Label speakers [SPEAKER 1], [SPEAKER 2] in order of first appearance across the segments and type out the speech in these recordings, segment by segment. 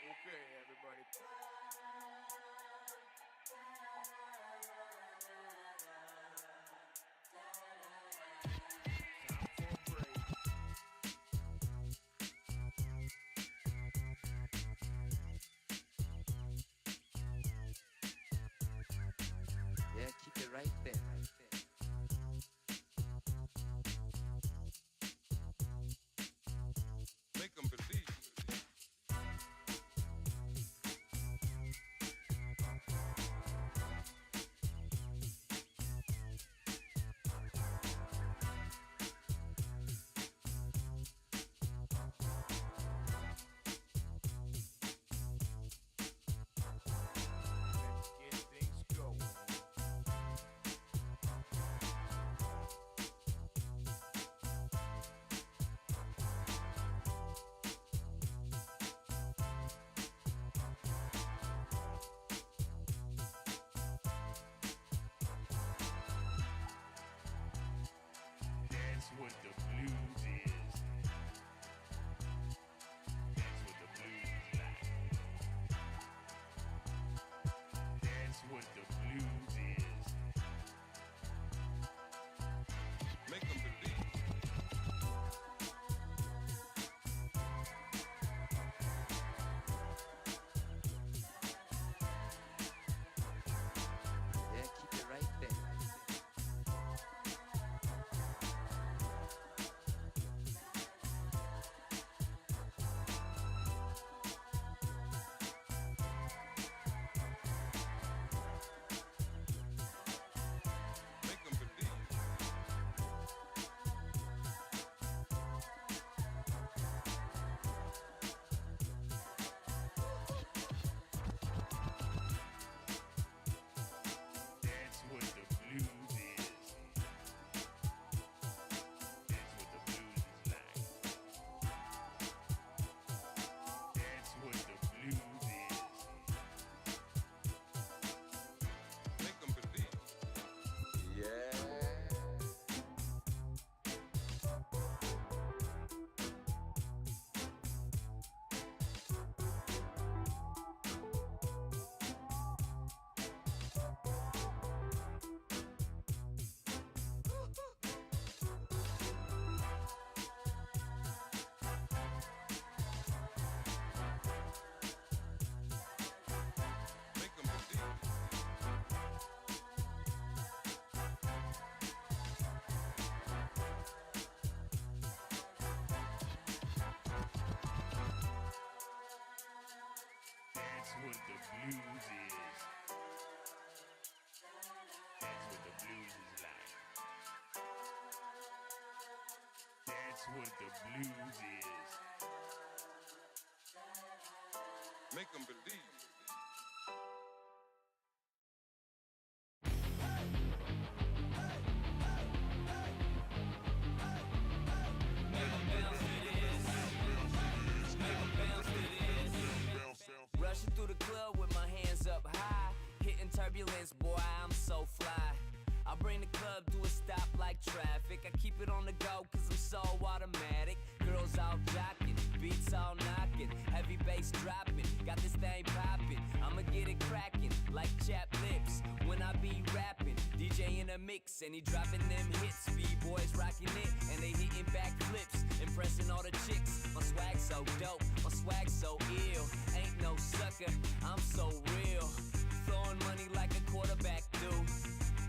[SPEAKER 1] Okay, everybody. Time for a break.
[SPEAKER 2] Yeah, keep it right there, right there.
[SPEAKER 3] Make them believe.
[SPEAKER 1] Let's get things going. That's what the blues is. That's what the blues is like. That's what the blues is.
[SPEAKER 3] Make them believe.
[SPEAKER 2] Yeah, keep it right there, right there.
[SPEAKER 3] Make them believe.
[SPEAKER 1] That's what the blues is. That's what the blues is like. That's what the blues is.
[SPEAKER 3] Make them believe.
[SPEAKER 2] Yeah.
[SPEAKER 3] Make them believe.
[SPEAKER 1] That's what the blues is. That's what the blues is like. That's what the blues is.
[SPEAKER 3] Make them believe.
[SPEAKER 4] Rushing through the club with my hands up high, hitting turbulence, boy, I'm so fly. I bring the club to a stop like traffic. I keep it on the go cause I'm so automatic. Girls all jocking, beats all knocking, heavy bass dropping, got this thing popping. I'ma get it cracking like chapped lips when I be rapping. DJ in the mix and he dropping them hits. B-boys rocking it and they hitting back flips, impressing all the chicks. My swag so dope, my swag so ill. Ain't no sucker, I'm so real. Throwing money like a quarterback do.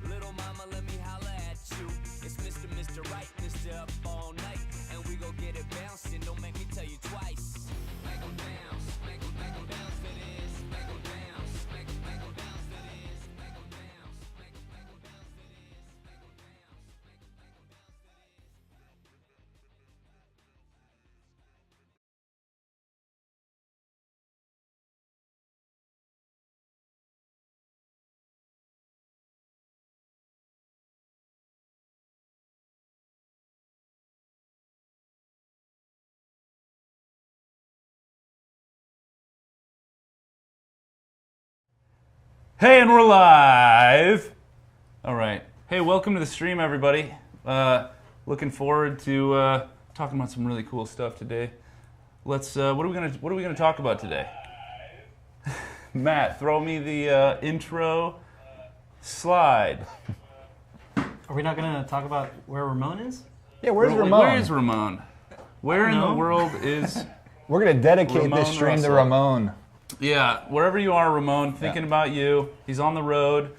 [SPEAKER 4] Little mama, let me holla at you. It's Mr. Right, Mr. Up all night, and we gon' get it bouncing. Don't make me tell you twice. Make 'em bounce, make 'em bounce to this. Make 'em bounce, make 'em bounce to this. Make 'em bounce, make 'em bounce to this. Make 'em bounce, make 'em bounce to this.
[SPEAKER 5] Hey, and we're live. All right. Hey, welcome to the stream, everybody. Looking forward to talking about some really cool stuff today. Let's. What are we gonna talk about today? Matt, throw me the intro slide.
[SPEAKER 6] Are we not going to talk about where Ramon is?
[SPEAKER 7] Yeah, where's Ramon?
[SPEAKER 5] Where is Ramon? Where in the world is?
[SPEAKER 7] We're going to dedicate
[SPEAKER 5] Ramon
[SPEAKER 7] this stream to
[SPEAKER 5] Russell.
[SPEAKER 7] Ramon.
[SPEAKER 5] Yeah, wherever you are, Ramon, thinking about you. He's on the road,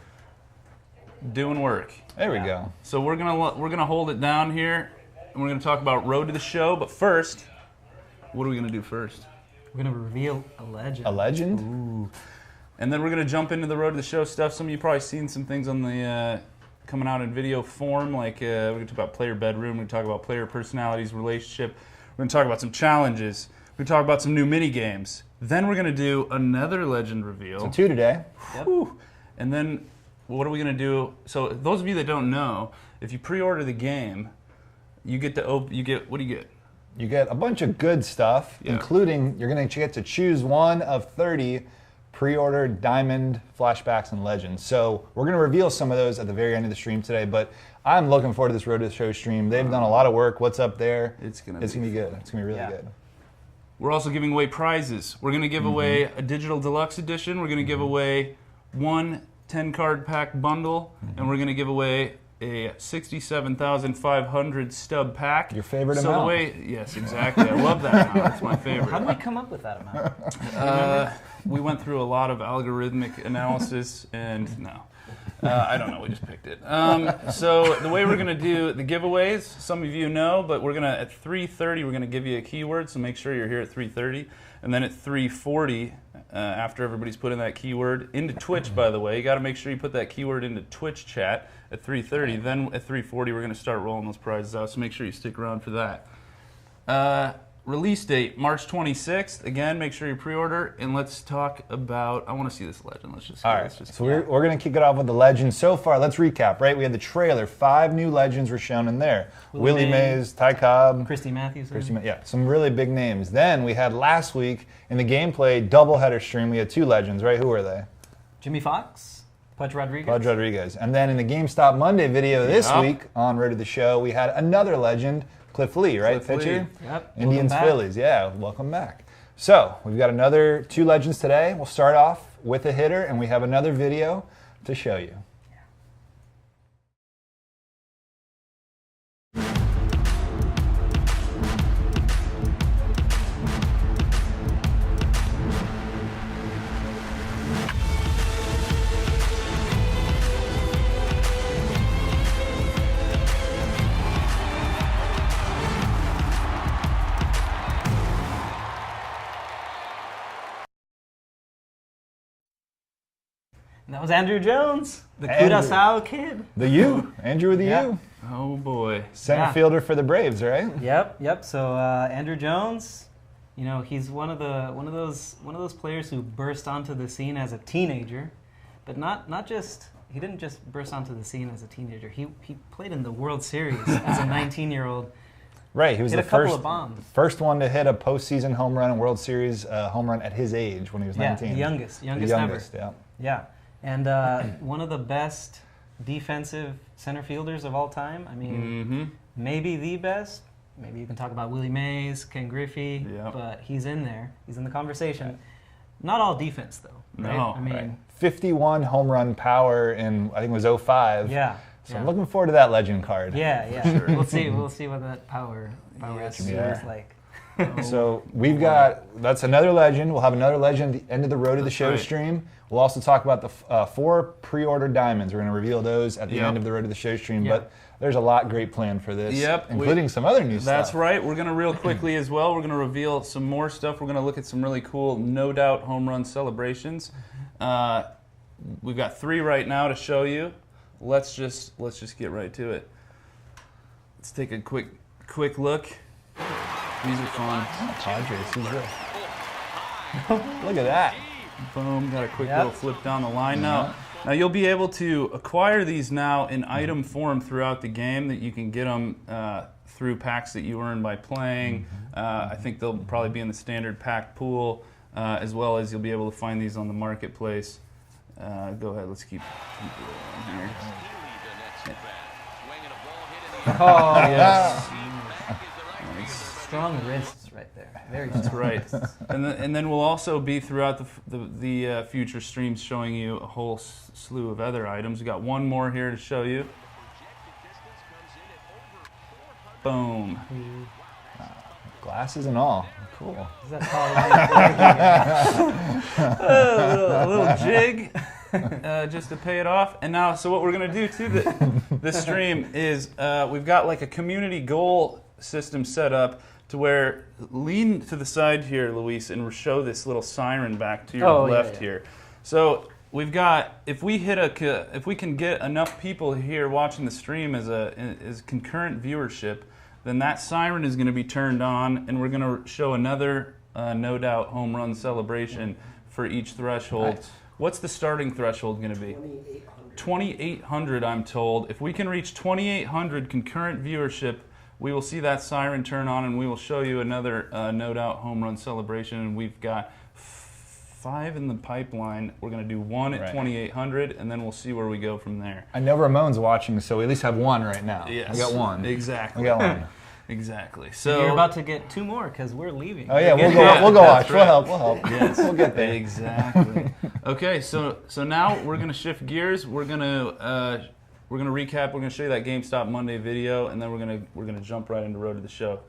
[SPEAKER 5] doing work.
[SPEAKER 7] There we go.
[SPEAKER 5] So we're gonna hold it down here, and we're gonna talk about Road to the Show. But first, what are we gonna do first?
[SPEAKER 6] We're going to reveal a legend.
[SPEAKER 7] A legend?
[SPEAKER 5] Ooh. And then we're gonna jump into the Road to the Show stuff. Some of you probably seen some things on the coming out in video form, like we're gonna talk about player bedroom. We're gonna talk about player personalities, relationship. We're gonna talk about some challenges. We're gonna talk about some new mini games. Then we're gonna do another legend reveal.
[SPEAKER 7] So 2 today.
[SPEAKER 6] Yep.
[SPEAKER 5] Whew. And then what are we gonna do? So those of you that don't know, if you pre-order the game, you get to what do you get?
[SPEAKER 7] You get a bunch of good stuff,
[SPEAKER 5] Yeah.
[SPEAKER 7] including you're going to get to choose one of 30 pre-ordered diamond flashbacks and legends. So we're going to reveal some of those at the very end of the stream today, but I'm looking forward to this Road to the Show stream. They've done a lot of work. What's up there?
[SPEAKER 5] It's gonna
[SPEAKER 7] be good. It's going to be really
[SPEAKER 6] Yeah.
[SPEAKER 7] good.
[SPEAKER 5] We're also giving away prizes. We're gonna give away a digital deluxe edition. We're gonna give away one 10-card pack bundle, and we're gonna give away a 67,500 stub pack.
[SPEAKER 7] Your favorite
[SPEAKER 5] so
[SPEAKER 7] amount.
[SPEAKER 5] The way, yes, exactly. I love that amount. It's my favorite.
[SPEAKER 6] How did we come up with that amount?
[SPEAKER 5] We went through a lot of algorithmic analysis, and no. I don't know, we just picked it. So the way we're going to do the giveaways, some of you know, but we're going to, at 3:30, we're going to give you a keyword, so make sure you're here at 3:30. And then at 3:40, after everybody's put in that keyword, into Twitch, by the way, you got to make sure you put that keyword into Twitch chat at 3:30. Then at 3:40, we're going to start rolling those prizes out, so make sure you stick around for that. Release date, March 26th. Again, make sure you pre-order, and let's talk about, I want to see this legend.
[SPEAKER 7] All right, so we're going to kick it off with the legends. So far, let's recap, right? We had the trailer. 5 new legends were shown in there. Willie Mays, Ty Cobb.
[SPEAKER 6] Christy Matthews.
[SPEAKER 7] Yeah, some really big names. Then we had last week in the gameplay doubleheader stream, we had 2 legends, right? Who were they?
[SPEAKER 6] Jimmy Fox, Pudge Rodriguez.
[SPEAKER 7] Pudge Rodriguez. And then in the GameStop Monday video this week on Road to the Show, we had another legend, Cliff Lee, right?
[SPEAKER 5] Cliff
[SPEAKER 7] Pitcher?
[SPEAKER 5] Lee.
[SPEAKER 6] Yep.
[SPEAKER 7] Indians,
[SPEAKER 6] Welcome back.
[SPEAKER 7] Phillies. Yeah, welcome back. So we've got another 2 legends today. We'll start off with a hitter, and we have another video to show you.
[SPEAKER 6] And that was Andrew Jones, the
[SPEAKER 7] Andrew.
[SPEAKER 6] Curaçao kid.
[SPEAKER 7] The U, Andrew with the
[SPEAKER 6] Yeah.
[SPEAKER 7] U.
[SPEAKER 5] Oh, boy.
[SPEAKER 7] Center
[SPEAKER 6] Yeah.
[SPEAKER 7] fielder for the Braves, right?
[SPEAKER 6] Yep. So Andrew Jones, you know, he's one of those players who burst onto the scene as a teenager, but not just. He didn't just burst onto the scene as a teenager. He played in the World Series as a 19-year-old.
[SPEAKER 7] Right, he was
[SPEAKER 6] Hit
[SPEAKER 7] the
[SPEAKER 6] a couple
[SPEAKER 7] first,
[SPEAKER 6] of bombs.
[SPEAKER 7] first one to hit a postseason home run in World Series home run at his age when he was
[SPEAKER 6] Yeah,
[SPEAKER 7] 19.
[SPEAKER 6] the youngest
[SPEAKER 7] The
[SPEAKER 6] ever.
[SPEAKER 7] youngest, yeah.
[SPEAKER 6] Yeah, and one of the best defensive center fielders of all time. I mean, maybe the best. Maybe you can talk about Willie Mays, Ken Griffey,
[SPEAKER 5] Yep.
[SPEAKER 6] but he's in there. He's in the conversation. Not all defense, though. Right?
[SPEAKER 5] No,
[SPEAKER 6] I mean,
[SPEAKER 7] Right. 51 home run power in, I think it was 05.
[SPEAKER 6] yeah.
[SPEAKER 7] So
[SPEAKER 6] yeah.
[SPEAKER 7] I'm looking forward to that legend card.
[SPEAKER 6] Yeah. We'll see what that power
[SPEAKER 5] Yes.
[SPEAKER 6] attribute
[SPEAKER 7] Yeah.
[SPEAKER 6] is like.
[SPEAKER 7] So we've got, that's another legend. We'll have another legend at the end of the Road to the Show
[SPEAKER 5] right.
[SPEAKER 7] stream. We'll also talk about the 4 pre-ordered diamonds. We're going to reveal those at the
[SPEAKER 5] Yep.
[SPEAKER 7] end of the Road to the Show stream.
[SPEAKER 6] Yep.
[SPEAKER 7] But there's a lot great planned for this,
[SPEAKER 5] Yep,
[SPEAKER 7] including some other new stuff.
[SPEAKER 5] That's right. We're going to real quickly as well. We're going to reveal some more stuff. We're going to look at some really cool no doubt home run celebrations. We've got 3 right now to show you. Let's just get right to it. Let's take a quick look. These are fun.
[SPEAKER 7] Padres, who's this? Look at that.
[SPEAKER 5] Boom, got a quick
[SPEAKER 6] Yep.
[SPEAKER 5] little flip down the line. Now you'll be able to acquire these now in item form throughout the game, that you can get them through packs that you earn by playing. I think they'll probably be in the standard pack pool, as well as you'll be able to find these on the marketplace. Go ahead, let's keep rolling here.
[SPEAKER 6] Oh,
[SPEAKER 5] Yes.
[SPEAKER 6] strong wrists right there. Very
[SPEAKER 5] That's
[SPEAKER 6] strong.
[SPEAKER 5] right. And then we'll also be throughout the future streams showing you a whole slew of other items. We got one more here to show you. Boom.
[SPEAKER 7] Glasses and all. Cool.
[SPEAKER 6] Is that tall?
[SPEAKER 5] A little jig just to pay it off. And now, so what we're going to do to this stream is we've got like a community goal system set up to where lean to the side here, Luis, and we'll show this little siren back to your left here. So we've got, if we can get enough people here watching the stream as concurrent viewership, then that siren is going to be turned on, and we're going to show another no doubt home run celebration for each threshold.
[SPEAKER 7] Nice.
[SPEAKER 5] What's the starting threshold going to be? 2,800, I'm told. If we can reach 2,800 concurrent viewership, we will see that siren turn on, and we will show you another no doubt home run celebration. And we've got 5 in the pipeline. We're going to do one at 2,800, and then we'll see where we go from there.
[SPEAKER 7] I know Ramon's watching, so we at least have one right now.
[SPEAKER 5] Yes.
[SPEAKER 7] We got one.
[SPEAKER 5] Exactly.
[SPEAKER 7] We got one.
[SPEAKER 5] Exactly. So
[SPEAKER 6] You're about to get 2 more because we're leaving.
[SPEAKER 7] Oh yeah, we'll go
[SPEAKER 5] That's
[SPEAKER 7] watch.
[SPEAKER 5] right.
[SPEAKER 7] We'll help.
[SPEAKER 5] Yes,
[SPEAKER 7] We'll get there.
[SPEAKER 5] Exactly. Okay, so now we're gonna shift gears. We're gonna recap. We're gonna show you that GameStop Monday video, and then we're gonna jump right into Road to the Show.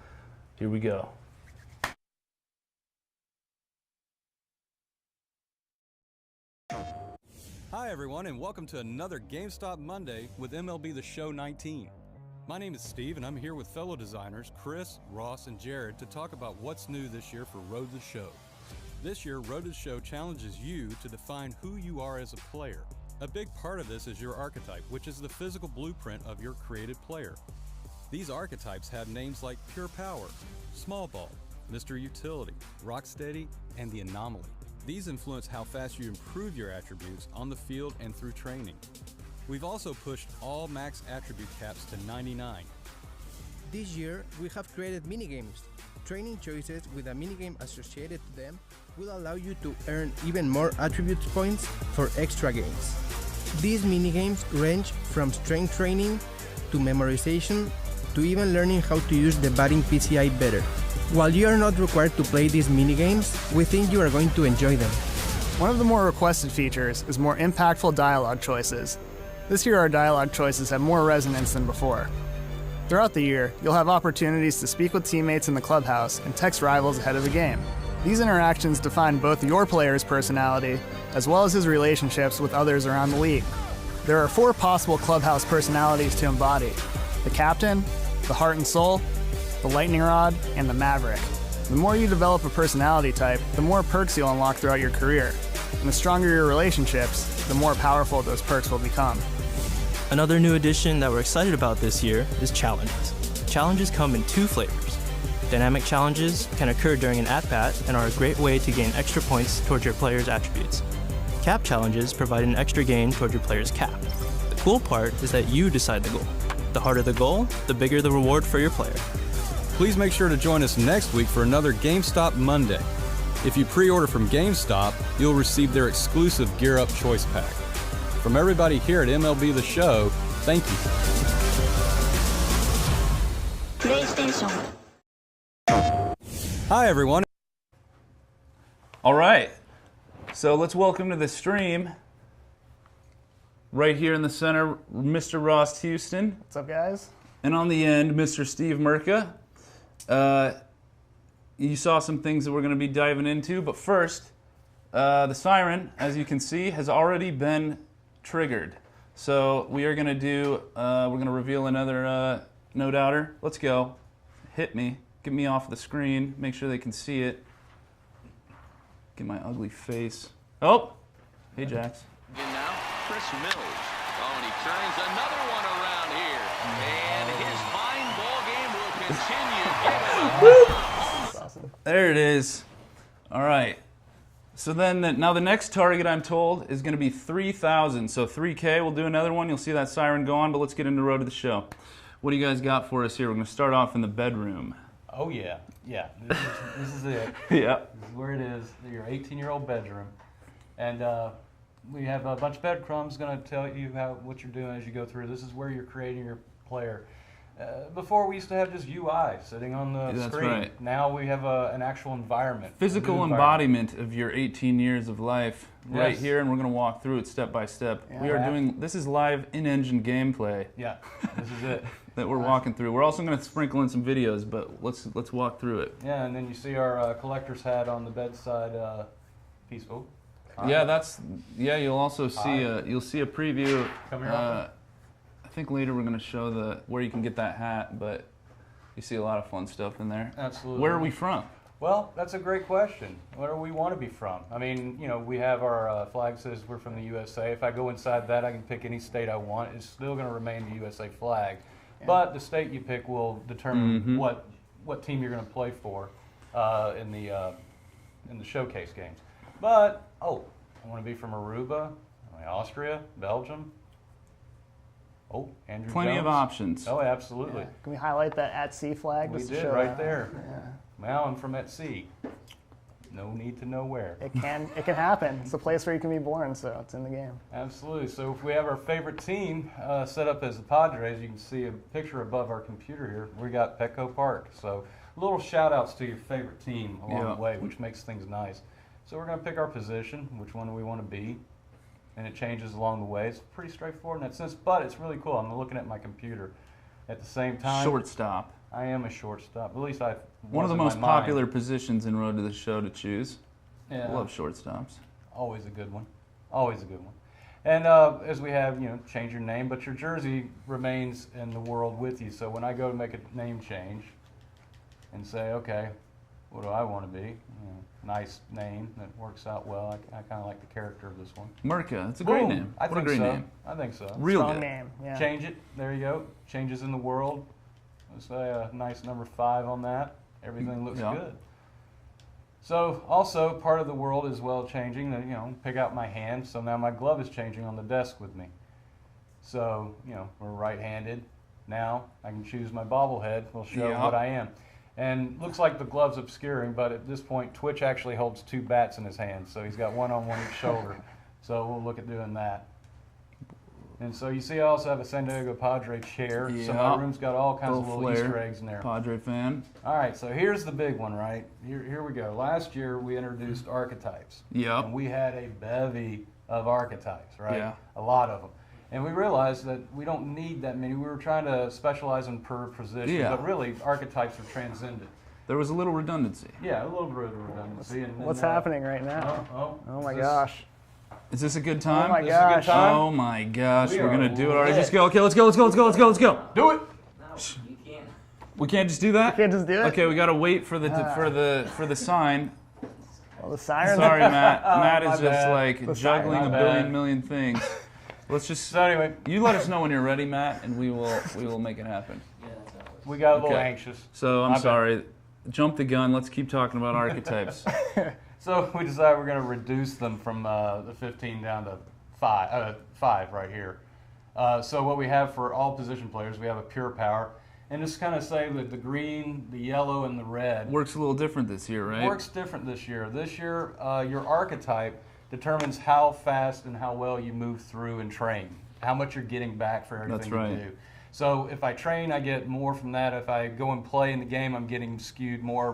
[SPEAKER 5] Here we go.
[SPEAKER 8] Hi everyone, and welcome to another GameStop Monday with MLB The Show 19. My name is Steve, and I'm here with fellow designers Chris, Ross, and Jared to talk about what's new this year for Road to the Show. This year, Road to the Show challenges you to define who you are as a player. A big part of this is your archetype, which is the physical blueprint of your created player. These archetypes have names like Pure Power, Small Ball, Mr. Utility, Rocksteady, and the Anomaly. These influence how fast you improve your attributes on the field and through training. We've also pushed all max attribute caps to 99.
[SPEAKER 9] This year, we have created minigames. Training choices with a minigame associated to them will allow you to earn even more attributes points for extra games. These minigames range from strength training to memorization to even learning how to use the batting PCI better. While you are not required to play these minigames, we think you are going to enjoy them.
[SPEAKER 10] One of the more requested features is more impactful dialogue choices. This year our dialogue choices have more resonance than before. Throughout the year, you'll have opportunities to speak with teammates in the clubhouse and text rivals ahead of the game. These interactions define both your player's personality as well as his relationships with others around the league. There are 4 possible clubhouse personalities to embody: the captain, the heart and soul, the lightning rod, and the maverick. The more you develop a personality type, the more perks you'll unlock throughout your career. And the stronger your relationships, the more powerful those perks will become.
[SPEAKER 11] Another new addition that we're excited about this year is challenges. Challenges come in 2 flavors. Dynamic challenges can occur during an at-bat and are a great way to gain extra points towards your player's attributes. Cap challenges provide an extra gain toward your player's cap. The cool part is that you decide the goal. The harder the goal, the bigger the reward for your player.
[SPEAKER 8] Please make sure to join us next week for another GameStop Monday. If you pre-order from GameStop, you'll receive their exclusive Gear Up Choice Pack. From everybody here at MLB The Show, thank you.
[SPEAKER 12] PlayStation.
[SPEAKER 8] Hi everyone.
[SPEAKER 5] All right. So let's welcome to the stream, right here in the center, Mr. Ross Houston.
[SPEAKER 10] What's up, guys?
[SPEAKER 5] And on the end, Mr. Steve Merca. You saw some things that we're going to be diving into, but first, the siren, as you can see, has already been triggered. So we are going to do, we're going to reveal another no doubter. Let's go. Hit me. Get me off the screen. Make sure they can see it. Get my ugly face. Oh! Hey, Jax.
[SPEAKER 13] And now, Chris Mills. Oh, and he turns another one around here. And his fine ball game will continue.
[SPEAKER 5] There it is. All right. So then, now the next target, I'm told, is going to be 3,000. So 3K, we'll do another one. You'll see that siren go on, but let's get into the road to the show. What do you guys got for us here? We're going to start off in the bedroom.
[SPEAKER 14] Oh, yeah. Yeah. This is it.
[SPEAKER 5] Yeah.
[SPEAKER 14] This is where it is, your 18-year-old bedroom. And we have a bunch of breadcrumbs going to tell you what you're doing as you go through. This is where you're creating your player. Before we used to have just UI sitting on the
[SPEAKER 5] That's
[SPEAKER 14] screen.
[SPEAKER 5] right.
[SPEAKER 14] Now we have an actual environment.
[SPEAKER 5] Physical embodiment of your 18 years of life right
[SPEAKER 14] Yes.
[SPEAKER 5] here, and we're going to walk through it step by step.
[SPEAKER 14] Yeah.
[SPEAKER 5] We are doing, this is live in-engine gameplay.
[SPEAKER 14] Yeah, this is it.
[SPEAKER 5] That we're walking through. We're also going to sprinkle in some videos, but let's walk through it.
[SPEAKER 14] Yeah, and then you see our collector's hat on the bedside peaceful.
[SPEAKER 5] You'll also see you'll see a preview.
[SPEAKER 14] Come here.
[SPEAKER 5] I think later we're going to show where you can get that hat, but you see a lot of fun stuff in there.
[SPEAKER 14] Absolutely.
[SPEAKER 5] Where are we from?
[SPEAKER 14] Well, that's a great question. Where do we want to be from? I mean, we have our flag says we're from the USA. If I go inside that, I can pick any state I want. It's still going to remain the USA flag. Yeah. But the state you pick will determine what team you're going to play for in the showcase games. But, I want to be from Aruba, Austria, Belgium. Oh, Andrew
[SPEAKER 5] Plenty
[SPEAKER 14] Jones.
[SPEAKER 5] of options.
[SPEAKER 14] Oh, absolutely.
[SPEAKER 10] Yeah. Can we highlight that at sea flag?
[SPEAKER 14] We
[SPEAKER 10] just to
[SPEAKER 14] did
[SPEAKER 10] show
[SPEAKER 14] right
[SPEAKER 10] that?
[SPEAKER 14] there.
[SPEAKER 10] Yeah.
[SPEAKER 14] Now I'm from at sea. No need to know where.
[SPEAKER 10] It can happen. It's a place where you can be born, so it's in the game.
[SPEAKER 14] Absolutely. So if we have our favorite team set up as the Padres, you can see a picture above our computer here. We got Petco Park. So little shout outs to your favorite team along the way, which makes things nice. So we're going to pick our position, which one do we want to be, and it changes along the way. It's pretty straightforward in that sense, but it's really cool. I'm looking at my computer at the same time.
[SPEAKER 5] Shortstop.
[SPEAKER 14] I am a shortstop. At least I.
[SPEAKER 5] One of the most popular positions in Road to the Show to choose.
[SPEAKER 14] Yeah.
[SPEAKER 5] I love shortstops.
[SPEAKER 14] Always a good one. Always a good one. And as we have, change your name, but your jersey remains in the world with you. So when I go to make a name change and say, okay, what do I want to be? Nice name that works out well. I kind of like the character of this one.
[SPEAKER 5] Merca. That's a great name.
[SPEAKER 14] I
[SPEAKER 5] what
[SPEAKER 14] think
[SPEAKER 5] a great
[SPEAKER 14] so.
[SPEAKER 5] name.
[SPEAKER 14] I think so.
[SPEAKER 5] Real
[SPEAKER 10] Strong
[SPEAKER 5] good.
[SPEAKER 10] name. Yeah.
[SPEAKER 14] Change it. There you go. Changes in the world. Let's say a nice number 5 on that. Everything looks good. So also part of the world is well changing. Pick out my hand. So now my glove is changing on the desk with me. So we're right-handed. Now I can choose my bobblehead. Will show what I am. And looks like the glove's obscuring, but at this point Twitch actually holds 2 bats in his hand. So he's got one on each shoulder. So we'll look at doing that. And so you see I also have a San Diego Padre chair.
[SPEAKER 5] Yeah.
[SPEAKER 14] So my room's got all kinds of little
[SPEAKER 5] flair.
[SPEAKER 14] Easter eggs in there.
[SPEAKER 5] Padre fan.
[SPEAKER 14] All right, so here's the big one, right? Here we go. Last year we introduced archetypes.
[SPEAKER 5] Yep.
[SPEAKER 14] And we had a bevy of archetypes, right?
[SPEAKER 5] Yeah.
[SPEAKER 14] A lot of them. And we realized that we don't need that many. We were trying to specialize in per position, but really archetypes are transcendent.
[SPEAKER 5] There was a little redundancy.
[SPEAKER 14] Yeah, a little bit of redundancy.
[SPEAKER 10] What's happening right now? Oh my gosh.
[SPEAKER 5] Is this a good time?
[SPEAKER 10] Oh my gosh.
[SPEAKER 5] Oh my gosh. We're going to do it already. Just go. Okay, let's go. Do it.
[SPEAKER 14] No, you
[SPEAKER 5] can't. We can't just do that?
[SPEAKER 10] We can't just do it?
[SPEAKER 5] Okay, we got to wait for the sign.
[SPEAKER 10] Well, the siren.
[SPEAKER 5] Sorry, Matt. Matt is
[SPEAKER 14] my
[SPEAKER 5] just
[SPEAKER 14] bad.
[SPEAKER 5] like
[SPEAKER 10] The
[SPEAKER 5] juggling
[SPEAKER 10] siren.
[SPEAKER 5] a
[SPEAKER 14] My
[SPEAKER 5] billion
[SPEAKER 14] bad.
[SPEAKER 5] million things. Let's just.
[SPEAKER 14] So anyway,
[SPEAKER 5] you let us know when you're ready, Matt, and we will make it happen.
[SPEAKER 14] we got a little anxious.
[SPEAKER 5] So I'm
[SPEAKER 14] My bad.
[SPEAKER 5] sorry. Jump the gun. Let's keep talking about archetypes.
[SPEAKER 14] So we decided we're going to reduce them from the 15 down to 5 right here. So what we have for all position players, we have a pure power. And just kind of say that the green, the yellow, and the red
[SPEAKER 5] Works a little different this year, right?
[SPEAKER 14] works different this year. This year, your archetype determines how fast and how well you move through and train, how much you're getting back for everything
[SPEAKER 5] That's right.
[SPEAKER 14] you do. So if I train, I get more from that. If I go and play in the game, I'm getting skewed more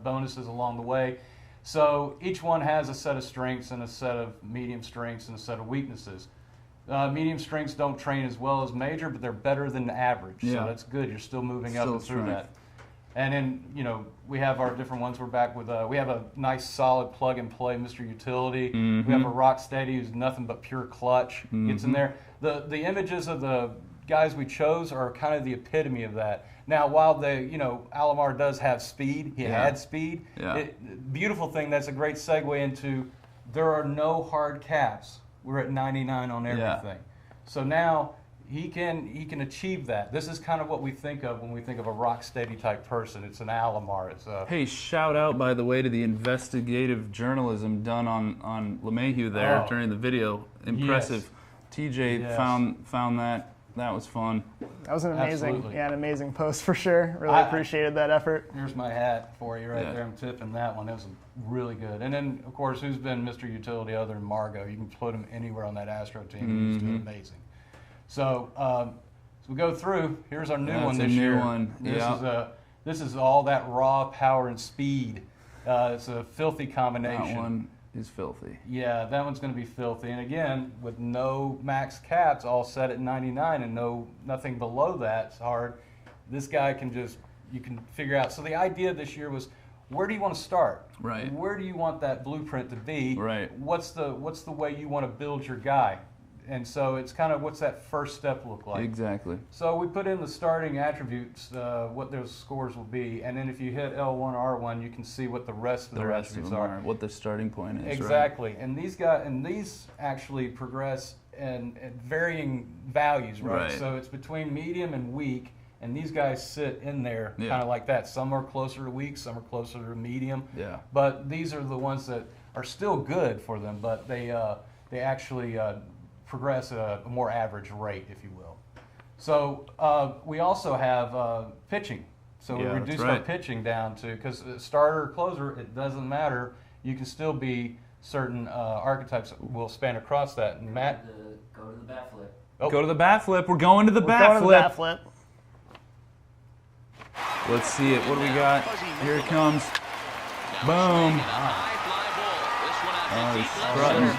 [SPEAKER 14] bonuses along the way. So each one has a set of strengths and a set of medium strengths and a set of weaknesses. Medium strengths don't train as well as major, but they're better than average. So that's good. You're still moving up and through that. And then, we have our different ones. We're back with, we have a nice solid plug and play Mr. Utility. We have a Rock Steady who's nothing but pure clutch. Gets in there. The images of the guys we chose are kind of the epitome of that. Now, while Alomar does have speed, he had speed. Beautiful thing, that's a great segue into there are no hard caps. We're at 99 on everything. So now he can achieve that. This is kind of what we think of when we think of a rock steady type person. It's an Alomar. It's a
[SPEAKER 5] Hey, shout out, by the way, to the investigative journalism done on LeMahieu there during the video. Impressive. TJ found that That was fun.
[SPEAKER 15] That was an amazing,
[SPEAKER 14] Absolutely.
[SPEAKER 15] an amazing post for sure. Really appreciated that effort.
[SPEAKER 14] Here's my hat for you right there. I'm tipping that one. That was really good. And then, of course, who's been Mr. Utility other than Margot? You can put him anywhere on that Astro team. He's doing amazing. So, as we go through, here's our new one this year. This is all that raw power and speed. It's a filthy combination.
[SPEAKER 5] That one is filthy.
[SPEAKER 14] Yeah, that one's going to be filthy. And again, with no max caps, all set at 99 and nothing below that's hard, this guy you can figure out. So the idea this year was, where do you want to start?
[SPEAKER 5] Right.
[SPEAKER 14] Where do you want that blueprint to be?
[SPEAKER 5] Right.
[SPEAKER 14] What's the way you want to build your guy? And so it's kind of, what's that first step look like?
[SPEAKER 5] Exactly.
[SPEAKER 14] So we put in the starting attributes, what those scores will be, and then if you hit L1 or R1, you can see what the rest of the attributes are.
[SPEAKER 5] What the starting point is.
[SPEAKER 14] Exactly.
[SPEAKER 5] Right?
[SPEAKER 14] And these actually progress at varying values, right? So it's between medium and weak, and these guys sit in there kind of like that. Some are closer to weak, some are closer to medium.
[SPEAKER 5] Yeah.
[SPEAKER 14] But these are the ones that are still good for them, but they actually progress at a more average rate, if you will. So we also have pitching. So we reduced our pitching down to, because starter or closer, it doesn't matter. You can still be certain archetypes that will span across that. And Matt?
[SPEAKER 2] Go to the bat flip.
[SPEAKER 5] Oh. Go to the bat flip. We're going to the bat flip. Let's see it. What do we got? Here it comes. Boom. Oh, he's strutting.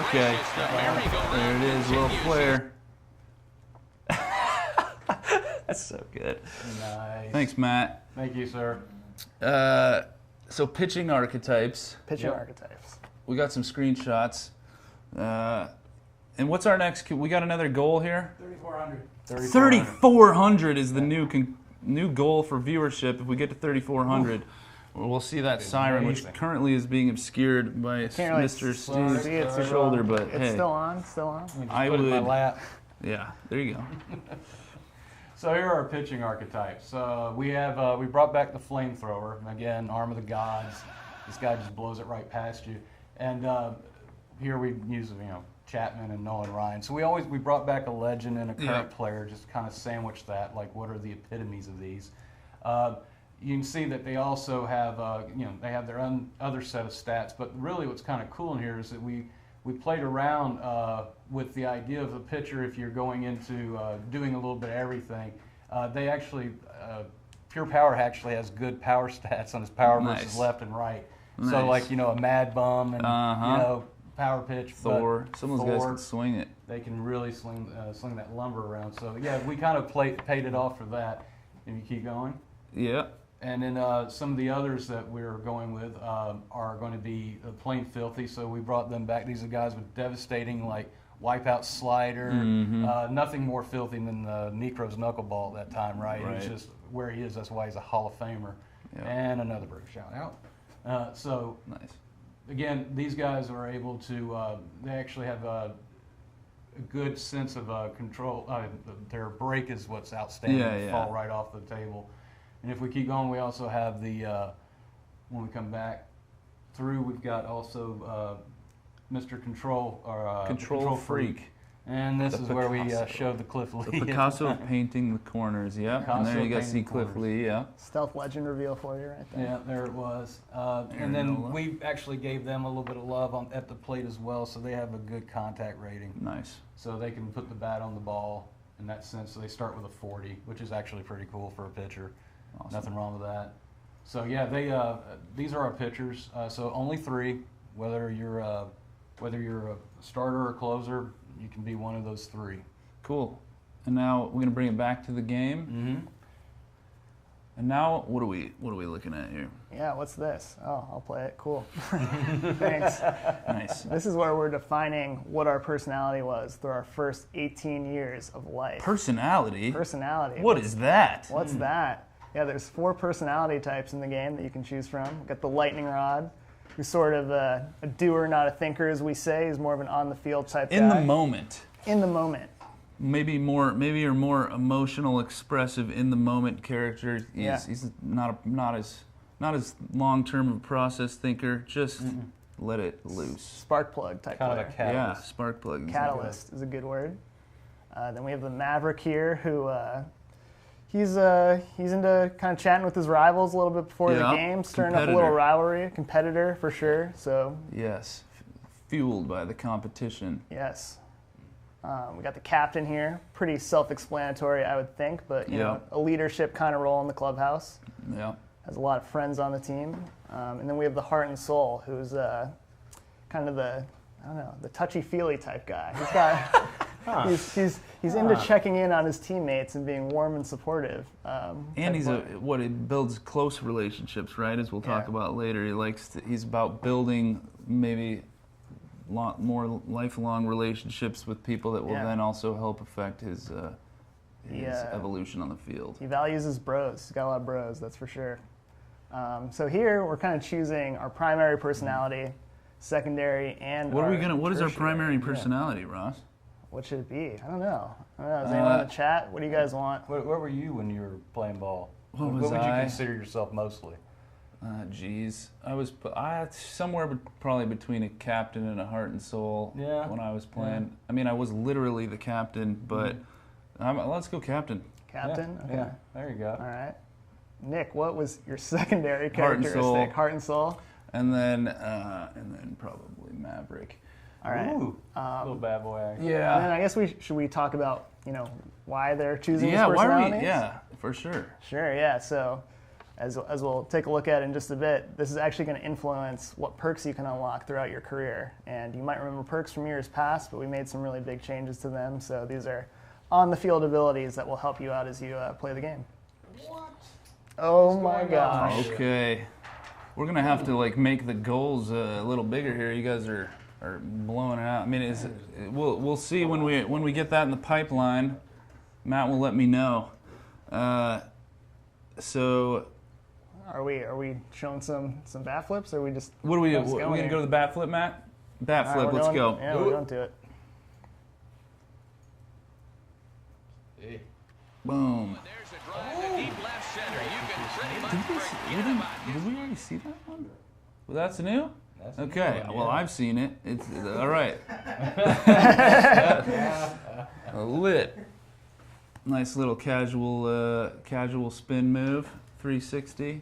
[SPEAKER 5] Okay. There it is, little flare. That's so good.
[SPEAKER 14] Nice.
[SPEAKER 5] Thanks, Matt.
[SPEAKER 14] Thank you, sir.
[SPEAKER 5] So pitching archetypes.
[SPEAKER 15] Pitching archetypes.
[SPEAKER 5] We got some screenshots. And what's our next? We got another goal here?
[SPEAKER 14] 3,400.
[SPEAKER 5] 3,400 is the new goal for viewership. If we get to 3,400. We'll see that siren, which currently is being obscured by Mr. Steve's shoulder, but
[SPEAKER 15] it's
[SPEAKER 5] hey.
[SPEAKER 15] Still on, still on.
[SPEAKER 5] I
[SPEAKER 14] would.
[SPEAKER 5] would.
[SPEAKER 14] In my lap.
[SPEAKER 5] Yeah, there you go.
[SPEAKER 14] So here are our pitching archetypes. We brought back the flamethrower. Again, arm of the gods. This guy just blows it right past you. And here we use Chapman and Nolan Ryan. So we brought back a legend and a current player, just kind of sandwich that. Like, what are the epitomes of these? You can see that they also have, they have their own other set of stats. But really, what's kind of cool in here is that we played around with the idea of a pitcher. If you're going into doing a little bit of everything, they actually Pure Power actually has good power stats on his power versus left and right.
[SPEAKER 5] Nice.
[SPEAKER 14] So like a Mad Bum and power pitch.
[SPEAKER 5] Thor. Some of those guys can swing it.
[SPEAKER 14] They can really sling that lumber around. So yeah, we kind of paid it off for that. If you keep going.
[SPEAKER 5] Yeah.
[SPEAKER 14] And then some of the others that we're going with are going to be plain filthy. So we brought them back. These are guys with devastating, like, wipeout slider. Nothing more filthy than Necro's knuckleball at that time, right? It's just where he is. That's why he's a Hall of Famer. Yeah. And another British shout out. So
[SPEAKER 5] nice.
[SPEAKER 14] Again, these guys are able to. They actually have a good sense of control. Their break is what's outstanding. They fall right off the table. And if we keep going, we also have when we come back through, we've got also Mr. Control, or
[SPEAKER 5] Control Freak.
[SPEAKER 14] And this is where we showed the Cliff Lee.
[SPEAKER 5] The Picasso painting the corners, and there you guys see Cliff Lee,
[SPEAKER 15] Stealth legend reveal for you right there.
[SPEAKER 14] Yeah, there it was. And then we actually gave them a little bit of love at the plate as well, so they have a good contact rating.
[SPEAKER 5] Nice. So
[SPEAKER 14] they can put the bat on the ball in that sense. So they start with a 40, which is actually pretty cool for a pitcher. Awesome. Nothing wrong with that. So yeah, these are our pitchers. So only 3. Whether you're a starter or a closer, you can be one of those 3.
[SPEAKER 5] Cool. And now we're gonna bring it back to the game.
[SPEAKER 14] Mm-hmm.
[SPEAKER 5] And now what are we looking at here?
[SPEAKER 15] Yeah, what's this? Oh, I'll play it. Cool. Thanks.
[SPEAKER 5] Nice.
[SPEAKER 15] This is where we're defining what our personality was through our first 18 years of life.
[SPEAKER 5] Personality?
[SPEAKER 15] Personality.
[SPEAKER 5] What is that?
[SPEAKER 15] What's that? Yeah, there's 4 personality types in the game that you can choose from. We've got the lightning rod, who's sort of a doer, not a thinker, as we say. He's more of an on-the-field type guy.
[SPEAKER 5] In the moment.
[SPEAKER 15] In the moment.
[SPEAKER 5] Maybe you're more emotional, expressive, in the moment character. He's not as long-term of a process thinker. Just let it loose.
[SPEAKER 15] Spark plug type
[SPEAKER 14] kind
[SPEAKER 15] player.
[SPEAKER 14] of a catalyst.
[SPEAKER 5] Yeah, spark plug.
[SPEAKER 15] Catalyst is a good word. Then we have the Maverick here, who he's into kind of chatting with his rivals a little bit before the game, stirring up a little rivalry, competitor for sure. So
[SPEAKER 5] yes, fueled by the competition.
[SPEAKER 15] Yes. We got the captain here, pretty self-explanatory, I would think, but you know, a leadership kind of role in the clubhouse.
[SPEAKER 5] Yeah.
[SPEAKER 15] Has a lot of friends on the team, and then we have the heart and soul, who's kind of the touchy-feely type guy. He's got he's into checking in on his teammates and being warm and supportive.
[SPEAKER 5] And he builds close relationships, right? As we'll talk about later. He's about building maybe more lifelong relationships with people that will then also help affect his evolution on the field.
[SPEAKER 15] He values his bros. He's got a lot of bros, that's for sure. So here we're kind of choosing our primary personality, secondary, and
[SPEAKER 5] what is our primary personality, Ross?
[SPEAKER 15] What should it be? I don't know. Is anyone in the chat? What do you guys want?
[SPEAKER 14] Where were you when you were playing ball?
[SPEAKER 5] What
[SPEAKER 14] would you consider yourself mostly?
[SPEAKER 5] I was somewhere probably between a captain and a heart and soul when I was playing. Yeah. I mean, I was literally the captain, but let's go captain.
[SPEAKER 15] Captain?
[SPEAKER 14] Yeah. Okay. There you go.
[SPEAKER 15] All right. Nick, what was your secondary characteristic? Heart and soul.
[SPEAKER 5] And then probably Maverick.
[SPEAKER 15] All right.
[SPEAKER 14] Ooh, little bad boy action.
[SPEAKER 15] Yeah. And then I guess should we talk about why they're choosing these personalities?
[SPEAKER 5] Yeah, for sure.
[SPEAKER 15] Sure. Yeah. So, as we'll take a look at in just a bit, this is actually going to influence what perks you can unlock throughout your career. And you might remember perks from years past, but we made some really big changes to them. So these are on-the-field abilities that will help you out as you play the game.
[SPEAKER 14] What?
[SPEAKER 15] Oh my gosh.
[SPEAKER 5] Okay. We're going to have to make the goals a little bigger here. You guys are blowing it out. I mean, we'll see when we get that in the pipeline. Matt will let me know. So
[SPEAKER 15] are we showing some bat flips, or are we just
[SPEAKER 5] what are we going to go to the bat flip, Matt? Bat flip, let's go.
[SPEAKER 15] Yeah, we're going to it.
[SPEAKER 5] Hey. Boom. Did we already see that one? Well, that's new? That's okay. New one, well, I've seen it. It's all right. Lit. Nice little casual spin move, 360.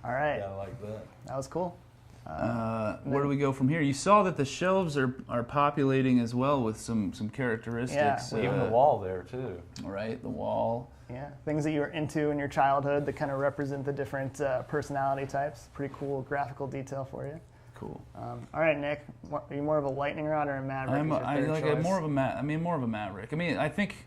[SPEAKER 15] All right.
[SPEAKER 14] Yeah, I like that.
[SPEAKER 15] That was cool.
[SPEAKER 5] Where do we go from here? You saw that the shelves are populating as well with some characteristics.
[SPEAKER 14] Yeah, even the wall there too.
[SPEAKER 5] Right, the wall.
[SPEAKER 15] Yeah, things that you were into in your childhood that kind of represent the different personality types. Pretty cool graphical detail for you.
[SPEAKER 5] Cool.
[SPEAKER 15] All right, Nick, are you more of a lightning rod or a Maverick?
[SPEAKER 5] More of a Maverick. I mean, I think.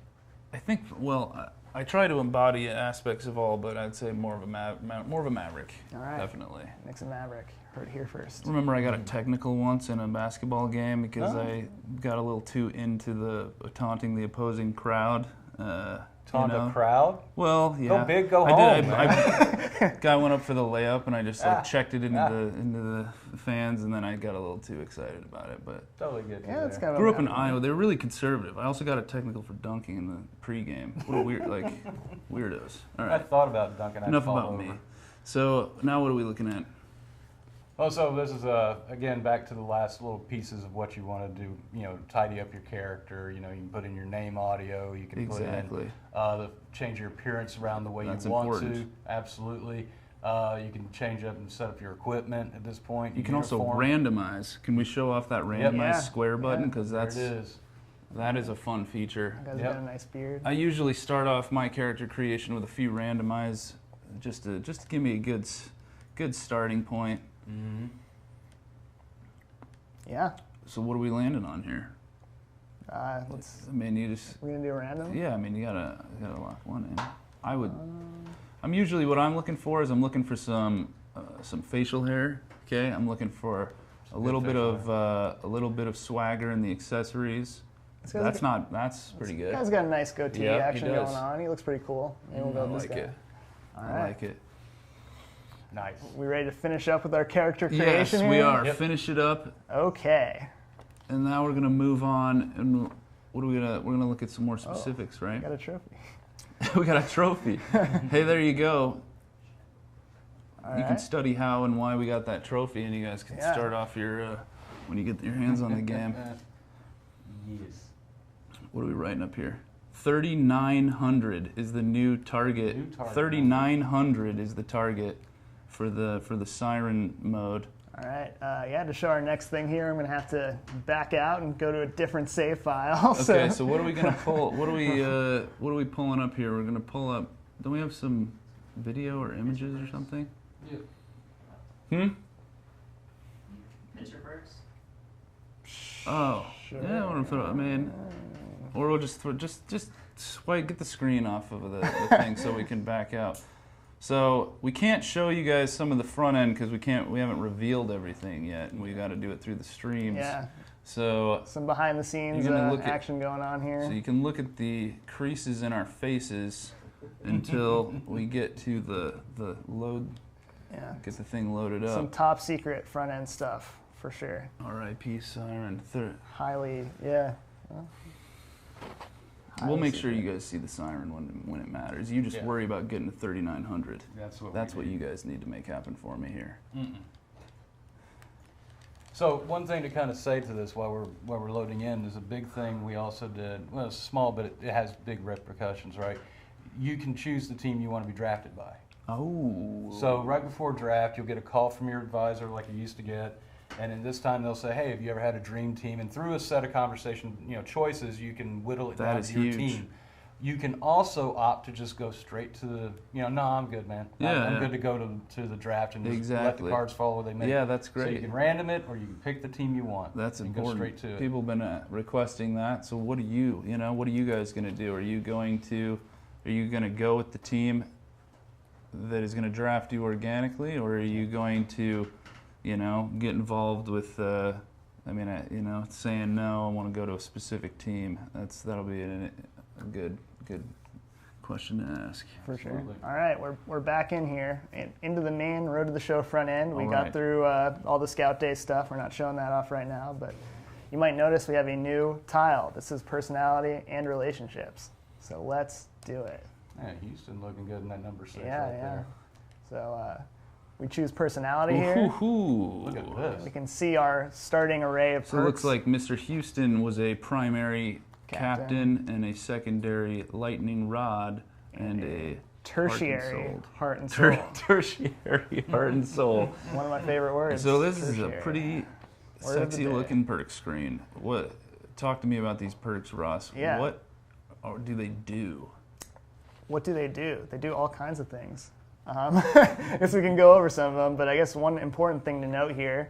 [SPEAKER 5] Well, I try to embody aspects of all, but I'd say more of a Maverick.
[SPEAKER 15] All right.
[SPEAKER 5] Definitely.
[SPEAKER 15] Nick's a Maverick. Heard it here first.
[SPEAKER 5] Remember, I got a technical once in a basketball game because I got a little too into the taunting the opposing crowd.
[SPEAKER 14] Taunt the crowd?
[SPEAKER 5] Well, yeah.
[SPEAKER 14] Go big, go home.
[SPEAKER 5] Guy went up for the layup, and I just checked it into the fans, and then I got a little too excited about it. But
[SPEAKER 14] totally good.
[SPEAKER 15] Yeah, it's kind of.
[SPEAKER 5] Grew up in Iowa. They were really conservative. I also got a technical for dunking in the pregame. What a weird, weirdos. All right.
[SPEAKER 14] I thought about dunking.
[SPEAKER 5] Enough about me. So now what are we looking at?
[SPEAKER 14] Oh, so this is again back to the last little pieces of what you want to do. Tidy up your character. You can put in your name audio. You can put in change your appearance around the way you want to. Absolutely. You can change up and set up your equipment at this point.
[SPEAKER 5] You can also randomize. Can we show off that randomize square button? Because that is a fun feature.
[SPEAKER 15] That guy's got a nice beard.
[SPEAKER 5] I usually start off my character creation with a few randomize, just to give me a good starting point.
[SPEAKER 14] Mm-hmm.
[SPEAKER 15] Yeah.
[SPEAKER 5] So what are we landing on here?
[SPEAKER 15] We're gonna do a random.
[SPEAKER 5] Yeah, I mean you gotta lock one in. I'm usually what I'm looking for is I'm looking for some facial hair. Okay, I'm looking for a little bit of swagger in the accessories. That's pretty good.
[SPEAKER 15] This guy's got a nice goatee action going on. He looks pretty cool. Maybe we'll go with this guy. All right.
[SPEAKER 5] I like it.
[SPEAKER 15] Nice. We ready to finish up with our character creation here?
[SPEAKER 5] Yes, we are. Yep. Finish it up.
[SPEAKER 15] Okay.
[SPEAKER 5] And now we're gonna move on, and we're gonna look at some more specifics, right?
[SPEAKER 15] We got a trophy.
[SPEAKER 5] We got a trophy. Hey, there you go. You can study how and why we got that trophy, and you guys can start off your when you get your hands on the game.
[SPEAKER 14] Yes.
[SPEAKER 5] What are we writing up here? 3,900 is the new target. 3,900 is the target for the siren mode.
[SPEAKER 15] All right. Yeah, to show our next thing here, I'm going to have to back out and go to a different save file.
[SPEAKER 5] Okay, so what are we going to pull? What are we pulling up here? We're going to pull up. Don't we have some video or images or something?
[SPEAKER 14] Yeah.
[SPEAKER 6] Pitcher perks.
[SPEAKER 5] Oh,
[SPEAKER 15] Sure.
[SPEAKER 5] yeah. I want to put. I mean, or we'll just swipe, get the screen off of the thing so we can back out. So we can't show you guys some of the front end because we haven't revealed everything yet, and we got to do it through the streams.
[SPEAKER 15] Yeah.
[SPEAKER 5] So
[SPEAKER 15] some behind the scenes action going on here.
[SPEAKER 5] So you can look at the creases in our faces until we get to the load.
[SPEAKER 15] Yeah.
[SPEAKER 5] Get the thing loaded up.
[SPEAKER 15] Some top secret front end stuff for sure.
[SPEAKER 5] R.I.P. Siren.
[SPEAKER 15] Highly, yeah.
[SPEAKER 5] We'll make sure you guys see the siren when it matters. You just worry about getting to 3,900. That's what you guys need to make happen for me here.
[SPEAKER 14] So one thing to kind of say to this while we're loading in is a big thing we also did. Well, it's small, but it has big repercussions, right? You can choose the team you want to be drafted by.
[SPEAKER 5] Oh.
[SPEAKER 14] So right before draft, you'll get a call from your advisor like you used to get. And in this time, they'll say, hey, have you ever had a dream team? And through a set of conversation choices, you can whittle it down to your team. You can also opt to just go straight to the, no, I'm good, man. I'm good to go to the draft and just let the cards fall where they may.
[SPEAKER 5] Yeah, that's great.
[SPEAKER 14] So you can random it or you can pick the team you want.
[SPEAKER 5] That's important.
[SPEAKER 14] Go straight to it.
[SPEAKER 5] People have been requesting that. So what are you guys going to do? Are you going to go with the team that is going to draft you organically, or are you going to get involved with, saying no, I want to go to a specific team. That'll be a good question to ask.
[SPEAKER 15] For sure. All right, we're back in here, into the main Road to the Show front end. We got through all the Scout Day stuff. We're not showing that off right now, but you might notice we have a new tile. This is personality and relationships. So let's do it.
[SPEAKER 14] Yeah, Houston looking good in that number 6
[SPEAKER 15] there. So we choose personality here.
[SPEAKER 14] Look at this.
[SPEAKER 15] We can see our starting array of perks.
[SPEAKER 5] So it looks like Mr. Houston was a primary captain and a secondary lightning rod and a
[SPEAKER 15] tertiary heart and soul.
[SPEAKER 5] Tertiary heart and soul.
[SPEAKER 15] One of my favorite words.
[SPEAKER 5] So this is a pretty sexy looking perk screen. Talk to me about these perks, Ross.
[SPEAKER 15] Yeah.
[SPEAKER 5] What do they do?
[SPEAKER 15] What do? They do all kinds of things. I guess we can go over some of them, but I guess one important thing to note here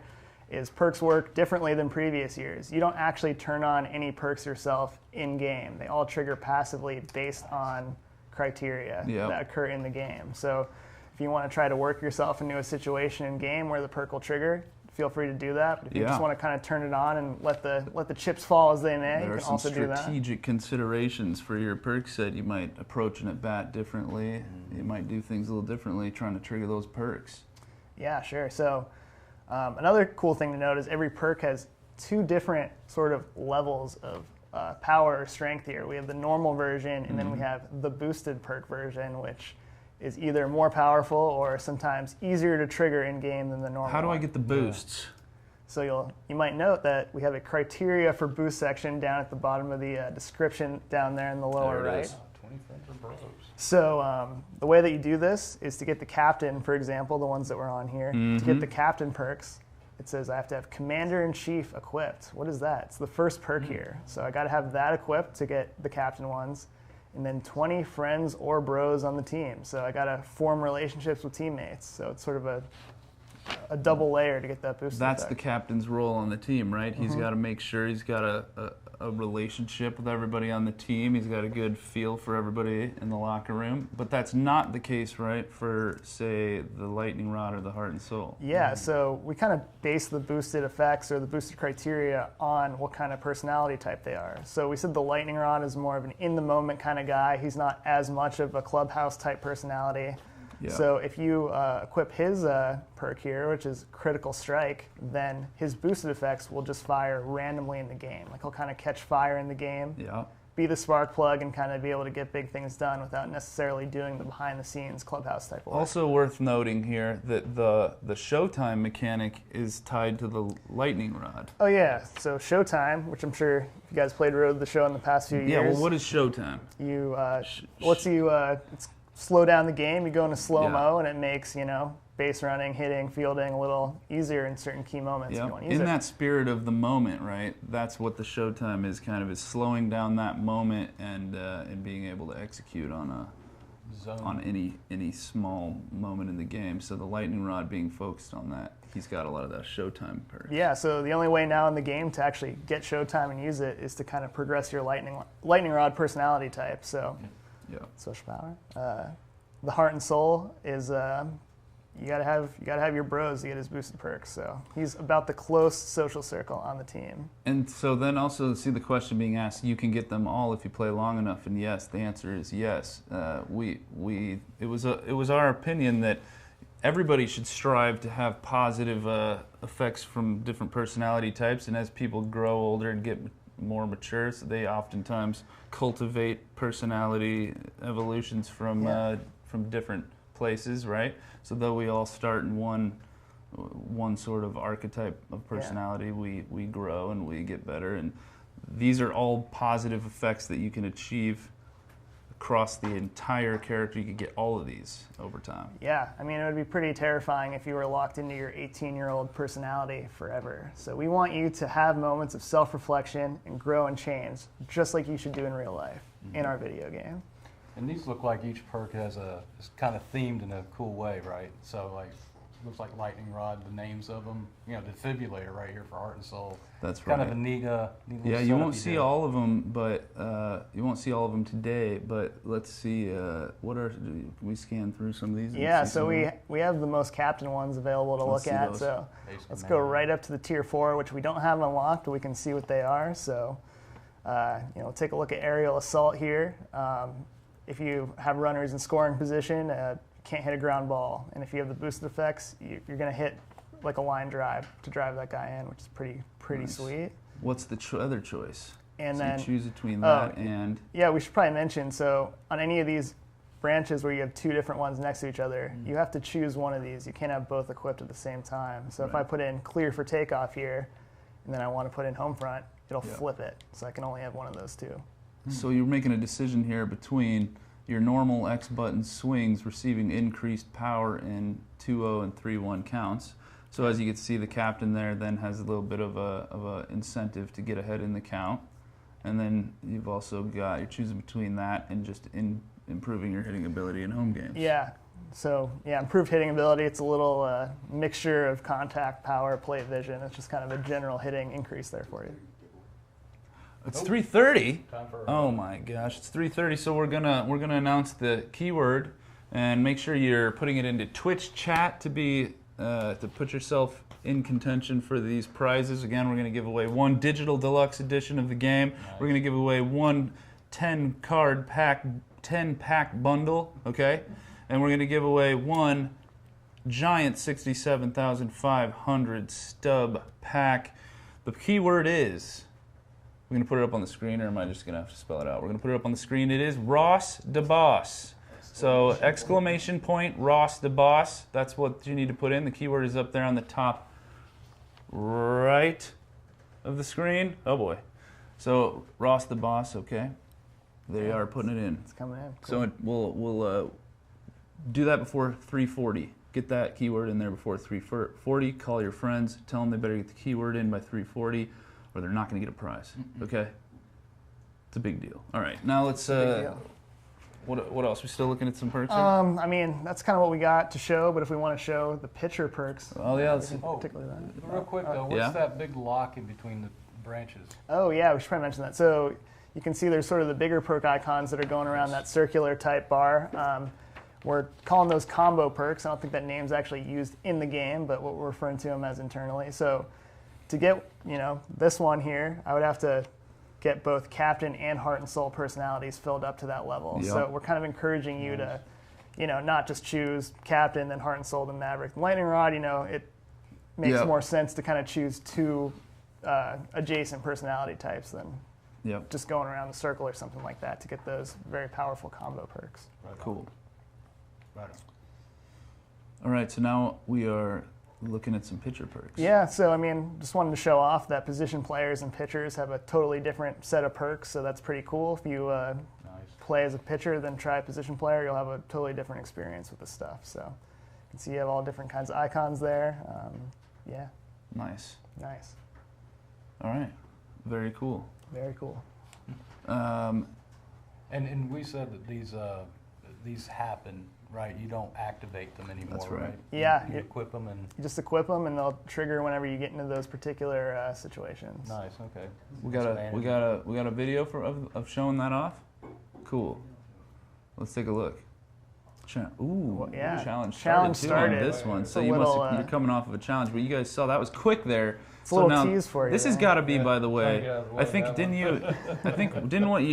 [SPEAKER 15] is perks work differently than previous years. You don't actually turn on any perks yourself in-game. They all trigger passively based on criteria that occur in the game. So if you want to try to work yourself into a situation in-game where the perk will trigger, feel free to do that. But if you just want to kind of turn it on and let the chips fall as they may, you can also do that.
[SPEAKER 5] There are some strategic considerations for your perk set. You might approach an at-bat differently. You might do things a little differently trying to trigger those perks.
[SPEAKER 15] Yeah, sure. So another cool thing to note is every perk has two different sort of levels of power or strength here. We have the normal version, and then we have the boosted perk version, which is either more powerful or sometimes easier to trigger in game than the normal.
[SPEAKER 5] How do I get the boosts?
[SPEAKER 15] So you might note that we have a criteria for boost section down at the bottom of the description down there in the lower right.
[SPEAKER 14] 20 friends or bros.
[SPEAKER 15] So the way that you do this is to get the captain, for example, the ones that were on here. To get the captain perks, it says I have to have Commander-in-Chief equipped. What is that? It's the first perk here. So I got to have that equipped to get the captain ones. And then 20 friends or bros on the team. So I got to form relationships with teammates. So it's sort of a double layer to get that boost.
[SPEAKER 5] That's the captain's role on the team, right? He's got to make sure he's got a relationship with everybody on the team. He's got a good feel for everybody in the locker room. But that's not the case, right, for, say, the lightning rod or the heart and soul.
[SPEAKER 15] Yeah, so we kind of base the boosted effects or the boosted criteria on what kind of personality type they are. So we said the lightning rod is more of an in-the-moment kind of guy. He's not as much of a clubhouse type personality. Yeah. So if you equip his perk here, which is critical strike, then his boosted effects will just fire randomly in the game. Like he'll kind of catch fire in the game.
[SPEAKER 5] Yeah.
[SPEAKER 15] be the spark plug and kind of be able to get big things done without necessarily doing the behind-the-scenes clubhouse type of work.
[SPEAKER 5] Also worth noting here that the Showtime mechanic is tied to the lightning rod.
[SPEAKER 15] Oh yeah, so Showtime, which I'm sure you guys played Road to the Show in the past few years.
[SPEAKER 5] Yeah, well, what is Showtime?
[SPEAKER 15] You lets you slow down the game. You go into slow-mo, and it makes, base running, hitting, fielding a little easier in certain key moments. If you want to use
[SPEAKER 5] In
[SPEAKER 15] it.
[SPEAKER 5] that spirit of the moment, right? That's what the Showtime is kind of, is slowing down that moment and being able to execute on any small moment in the game. So the lightning rod being focused on that, he's got a lot of that Showtime perks.
[SPEAKER 15] Yeah, so the only way now in the game to actually get Showtime and use it is to kind of progress your lightning rod personality type. So, social power. The heart and soul is you gotta have your bros to get his boosted perks. So he's about the close social circle on the team.
[SPEAKER 5] And so then also see the question being asked: you can get them all if you play long enough. And yes, the answer is yes. It was our opinion that everybody should strive to have positive effects from different personality types. And as people grow older and get more mature, so they oftentimes cultivate personality evolutions from different places, right? So though we all start in one sort of archetype of personality, we grow and we get better, and these are all positive effects that you can achieve across the entire character. You could get all of these over time.
[SPEAKER 15] Yeah, I mean, it would be pretty terrifying if you were locked into your 18-year-old personality forever. So we want you to have moments of self-reflection and grow and change, just like you should do in real life in our video game.
[SPEAKER 14] And these look like each perk is kind of themed in a cool way, right? So like, looks like lightning rod, the names of them. Defibrillator right here for heart and soul.
[SPEAKER 5] That's
[SPEAKER 14] kind
[SPEAKER 5] right.
[SPEAKER 14] of a neat
[SPEAKER 5] yeah, you won't see all of them, but you won't see all of them today. But let's see, can we scan through some of these?
[SPEAKER 15] Yeah, so we have the most captain ones available to look at. So let's go right up to the tier 4, which we don't have unlocked, but we can see what they are. So take a look at aerial assault here. If you have runners in scoring position, can't hit a ground ball. And if you have the boosted effects, you're going to hit like a line drive to drive that guy in, which is pretty sweet.
[SPEAKER 5] What's the other choice?
[SPEAKER 15] And
[SPEAKER 5] so
[SPEAKER 15] then
[SPEAKER 5] you choose between that and...
[SPEAKER 15] Yeah, we should probably mention, so on any of these branches where you have two different ones next to each other, you have to choose one of these. You can't have both equipped at the same time. So if I put in clear for takeoff here, and then I want to put in home front, it'll flip it. So I can only have one of those two.
[SPEAKER 5] So you're making a decision here between your normal X button swings receiving increased power in 2-0 and 3-1 counts. So as you can see, the captain there then has a little bit of a incentive to get ahead in the count. And then you've also got, you're choosing between that and just improving your hitting ability in home games.
[SPEAKER 15] Yeah. So improved hitting ability. It's a little mixture of contact, power, plate vision. It's just kind of a general hitting increase there for you.
[SPEAKER 5] It's 3:30. Oh my gosh, it's 3:30. So we're gonna announce the keyword, and make sure you're putting it into Twitch chat to put yourself in contention for these prizes. Again, we're gonna give away one digital deluxe edition of the game. Nice. We're gonna give away one 10-card pack, 10-pack bundle. Okay, and we're gonna give away one giant 67,500 stub pack. The keyword is. We're going to put it up on the screen, or am I just going to have to spell it out? We're going to put it up on the screen. It is Ross the Boss. So exclamation point, Ross the Boss. That's what you need to put in. The keyword is up there on the top right of the screen. Oh boy. So Ross the Boss, okay. They are putting it in.
[SPEAKER 15] It's coming in.
[SPEAKER 5] So
[SPEAKER 15] Cool.
[SPEAKER 5] we'll do that before 3:40. Get that keyword in there before 3:40. Call your friends. Tell them they better get the keyword in by 3:40. Or they're not going to get a prize. Okay? It's a big deal. All right, now let's. What else? We still looking at some perks here?
[SPEAKER 15] I mean, that's kind of what we got to show. But if we want to show the pitcher perks,
[SPEAKER 5] oh yeah,
[SPEAKER 15] particularly that.
[SPEAKER 14] Real quick though, what's that big lock in between the branches?
[SPEAKER 15] Oh yeah, we should probably mention that. So you can see there's sort of the bigger perk icons that are going around that circular type bar. We're calling those combo perks. I don't think that name's actually used in the game, but what we're referring to them as internally. So. To get, this one here, I would have to get both captain and heart and soul personalities filled up to that level. Yep. So we're kind of encouraging you to, not just choose captain, then heart and soul, then maverick. Lightning rod, it makes more sense to kind of choose two adjacent personality types than
[SPEAKER 5] Yep.
[SPEAKER 15] just going around the circle or something like that to get those very powerful combo perks.
[SPEAKER 5] Cool.
[SPEAKER 14] Right.
[SPEAKER 5] All right, so now we are looking at some pitcher perks.
[SPEAKER 15] Yeah, so I mean, just wanted to show off that position players and pitchers have a totally different set of perks, so that's pretty cool. If you play as a pitcher, then try a position player, you'll have a totally different experience with this stuff. So you can see you have all different kinds of icons there. Yeah.
[SPEAKER 5] Nice.
[SPEAKER 15] Nice.
[SPEAKER 5] All right. Very cool.
[SPEAKER 15] Very cool.
[SPEAKER 14] And we said that these happen, right? You don't activate them anymore,
[SPEAKER 5] That's right.
[SPEAKER 15] Yeah.
[SPEAKER 14] You equip them and...
[SPEAKER 15] You just equip them, and they'll trigger whenever you get into those particular situations.
[SPEAKER 14] Nice, okay.
[SPEAKER 5] We got a video of showing that off? Cool. Let's take a look. Challenge started on this one. So you're coming off of a challenge, but you guys saw that was quick there.
[SPEAKER 15] It's a little tease for you.
[SPEAKER 5] This has got to be, by the way. I think what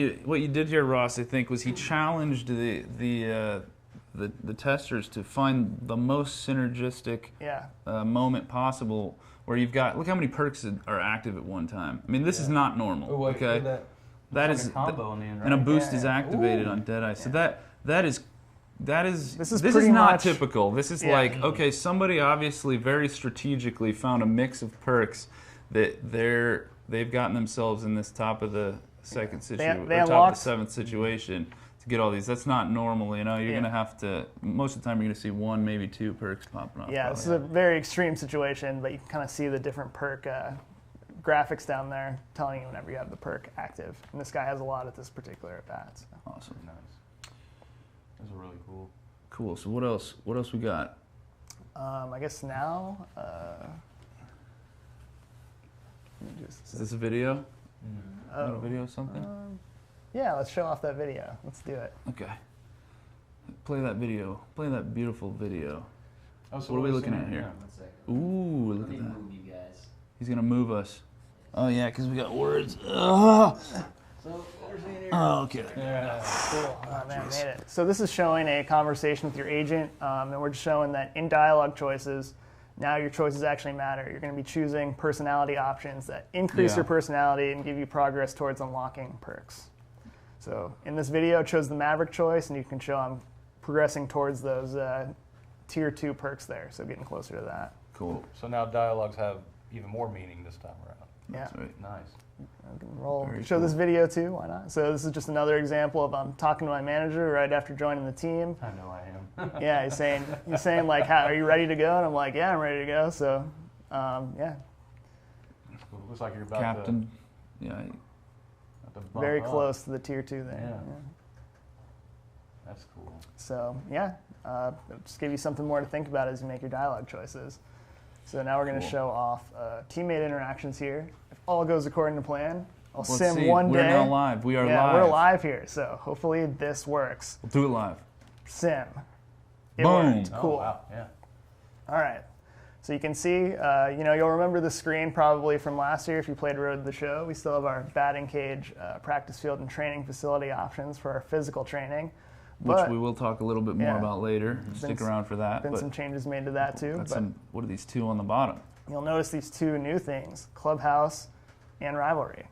[SPEAKER 5] you did here, Ross, I think, was he challenged the testers to find the most synergistic moment possible, where you've got, look how many perks are active at one time. I mean, this is not normal. Okay, that is, and a boost is activated on Deadeye. So that is this is not typical. This is like, okay, somebody obviously very strategically found a mix of perks that they've gotten themselves in this top of the second situation, or top of the seventh situation to get all these. That's not normal, you know. You're gonna have to, most of the time you're gonna see one, maybe two perks popping up.
[SPEAKER 15] Yeah, this is a very extreme situation, but you can kind of see the different perk graphics down there telling you whenever you have the perk active. And this guy has a lot at this particular at bat. So.
[SPEAKER 5] Awesome.
[SPEAKER 14] Nice. Those are really cool.
[SPEAKER 5] Cool. So what else? What else we got?
[SPEAKER 15] I guess now.
[SPEAKER 5] Is this a video? A video or something?
[SPEAKER 15] Yeah, let's show off that video. Let's do it.
[SPEAKER 5] Okay. Play that video. Play that beautiful video.
[SPEAKER 14] Oh, so
[SPEAKER 5] what are we looking at here? Ooh, look at that. He's gonna move us. Oh yeah, because we got words. Oh, okay.
[SPEAKER 15] Yeah, cool. Oh, man, made it. So this is showing a conversation with your agent, and we're just showing that in dialogue choices, now your choices actually matter. You're going to be choosing personality options that increase your personality and give you progress towards unlocking perks. So in this video, I chose the Maverick choice, and you can show I'm progressing towards those tier 2 perks there, so getting closer to that.
[SPEAKER 5] Cool.
[SPEAKER 14] So now dialogues have even more meaning this time around.
[SPEAKER 15] Yeah.
[SPEAKER 5] That's right.
[SPEAKER 14] Nice.
[SPEAKER 15] I can show this video too, why not? So this is just another example of I'm talking to my manager right after joining the team.
[SPEAKER 14] I know I am.
[SPEAKER 15] Yeah, he's saying like, are you ready to go? And I'm like, yeah, I'm ready to go. So, yeah.
[SPEAKER 14] That's cool. Looks like you're about
[SPEAKER 5] Captain.
[SPEAKER 15] Very close to the tier 2 there.
[SPEAKER 14] Yeah.
[SPEAKER 15] Yeah.
[SPEAKER 14] That's cool.
[SPEAKER 15] So yeah, just give you something more to think about as you make your dialogue choices. So now we're going to show off teammate interactions here. If all goes according to plan, I'll sim one day.
[SPEAKER 5] We're now live. We are live.
[SPEAKER 15] Yeah, we're live here. So hopefully this works.
[SPEAKER 5] We'll do it live.
[SPEAKER 15] Sim. It
[SPEAKER 5] Boom.
[SPEAKER 15] worked. Cool.
[SPEAKER 14] Oh, wow. Yeah.
[SPEAKER 15] All right. So you can see, you'll remember the screen probably from last year if you played Road to the Show. We still have our batting cage, practice field, and training facility options for our physical training.
[SPEAKER 5] Which we will talk a little bit more about later. Stick around for that.
[SPEAKER 15] Been some changes made to that too.
[SPEAKER 5] What are these two on the bottom?
[SPEAKER 15] You'll notice these two new things, Clubhouse and Rivalry.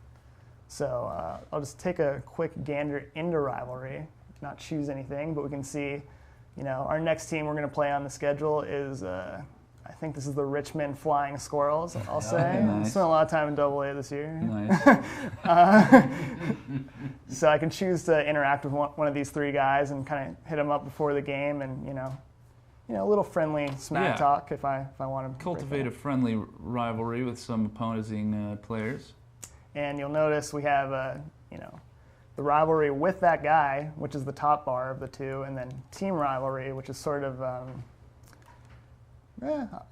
[SPEAKER 15] So I'll just take a quick gander into Rivalry, not choose anything, but we can see, our next team we're going to play on the schedule is, I think this is the Richmond Flying Squirrels, I'll say.
[SPEAKER 5] Nice.
[SPEAKER 15] Spent a lot of time in AA this year.
[SPEAKER 5] Nice.
[SPEAKER 15] So I can choose to interact with one of these three guys and kind of hit them up before the game and, a little friendly smack talk if I want to.
[SPEAKER 5] Cultivate a friendly rivalry with some opposing players.
[SPEAKER 15] And you'll notice we have, the rivalry with that guy, which is the top bar of the two, and then team rivalry, which is sort of...